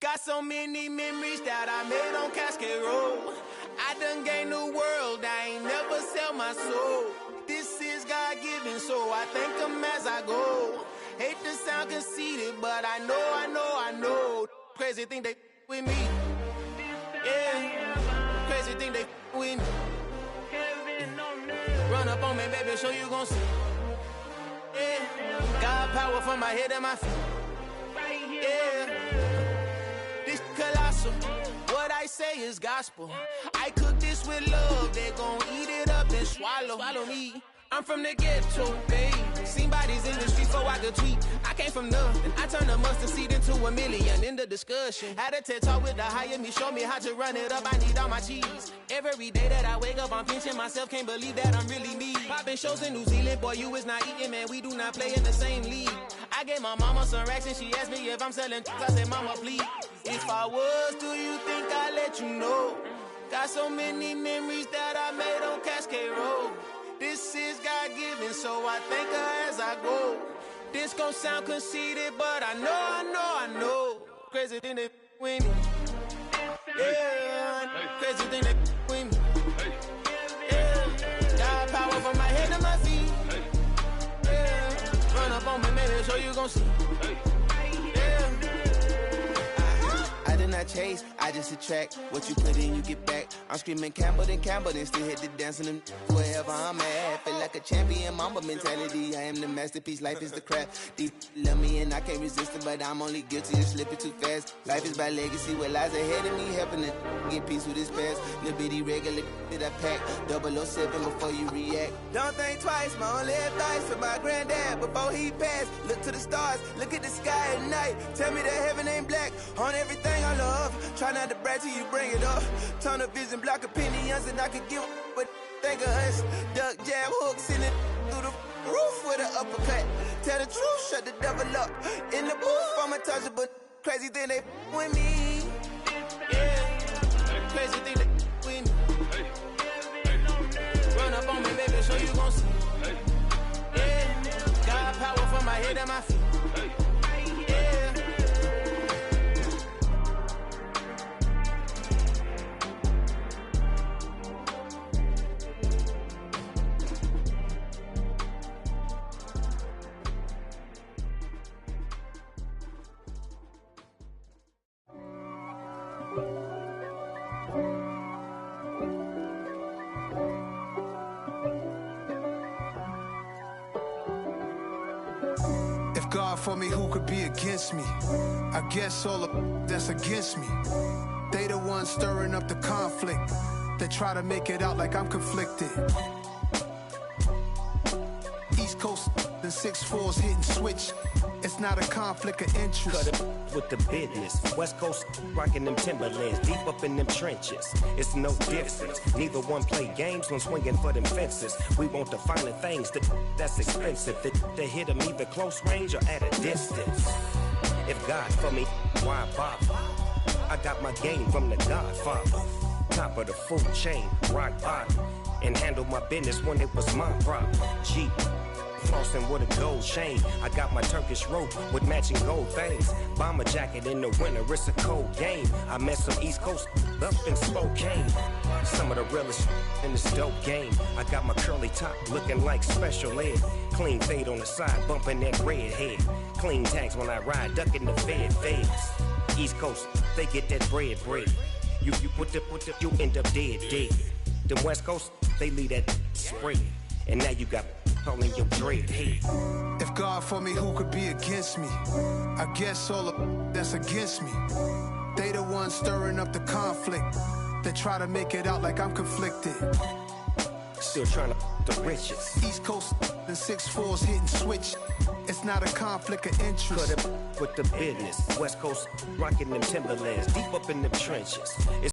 Got so many memories that I made on Cascade Road. I done gained the world, I ain't never sell my soul. This is God-given, so I thank him as I go. Hate to sound conceited, but I know. Crazy thing they with me. Yeah, crazy thing they with me. Run up on me, baby, show you gon' see. Yeah, God power from my head and my feet. Yeah. Colossal, what I say is gospel. I cook this with love, they gon' eat it up and swallow me. I'm from the ghetto, babe. Seen bodies in the streets so I could tweet. I came from nothing, I turned a mustard seed into a million. In the discussion, had a TED talk with the higher me, show me how to run it up. I need all my cheese. Every day that I wake up, I'm pinching myself, can't believe that I'm really me. Popping shows in New Zealand, boy, you is not eating, man. We do not play in the same league. I gave my mama some racks and she asked me if I'm selling. I said, mama, please. If I was, do you think I'd let you know? Got so many memories that I made on Cascade Road. This is God-given, so I thank her as I go. This gon' sound conceited, but I know. Crazy thing that with me. Yeah, crazy thing that with me. Yeah, got power from my head to my feet. Yeah, run up on me, maybe so you gon' see. I did not chase, I just attract. What you put in, you get back. I'm screaming Campbell, then still hit the dancing and wherever I'm at. Feel like a champion, mamba mentality. I am the masterpiece, life is the crap. These love me and I can't resist it, but I'm only guilty of slipping too fast. Life is by legacy, what lies ahead of me, helping to get peace with this past. Little bitty regular that I pack, 007 before you react. Don't think twice, my only advice to my granddad before he passed. Look to the stars, look at the sky at night. Tell me that heaven ain't black on everything I love. Try not to brag till you bring it up. Tunnel vision, block opinions, and I could give but think of us. Duck, jab, hooks in it through the roof with an uppercut. Tell the truth, shut the devil up. In the booth, I'm untouchable. Crazy thing they with me. Yeah, crazy thing they with me. Run up on me, baby, so you gon' see. Yeah, got power from my head and my feet. God for me, who could be against me? I guess all of that's against me. They the ones stirring up the conflict. They try to make it out like I'm conflicted. East Coast, the 6'4's hitting switch. It's not a conflict of interest. Cut it with the business. West Coast rocking them Timberlands, deep up in them trenches. It's no difference. Neither one play games when swinging for them fences. We want the finer things that's expensive. That hit them either close range or at a distance. If God for me, why bother? I got my game from the Godfather. Top of the food chain, rock bottom. And handle my business when it was my problem. Jeep. Flossing with a gold chain. I got my Turkish rope with matching gold things. Bomber jacket in the winter, it's a cold game. I met some East Coast up in Spokane. Some of the realest in this dope game. I got my curly top looking like special ed. Clean fade on the side, bumping that red head. Clean tags when I ride, ducking the feds. East Coast, they get that bread. You end up dead. The West Coast, they leave that spread. And now you got calling your dread head. If God for me, who could be against me? I guess all of that's against me. They the ones stirring up the conflict. They try to make it out like I'm conflicted. Still trying to the riches. East Coast, the 6'4's hitting switch. It's not a conflict of interest. Cut it with the business. West Coast rocking them Timberlands, deep up in them trenches. It's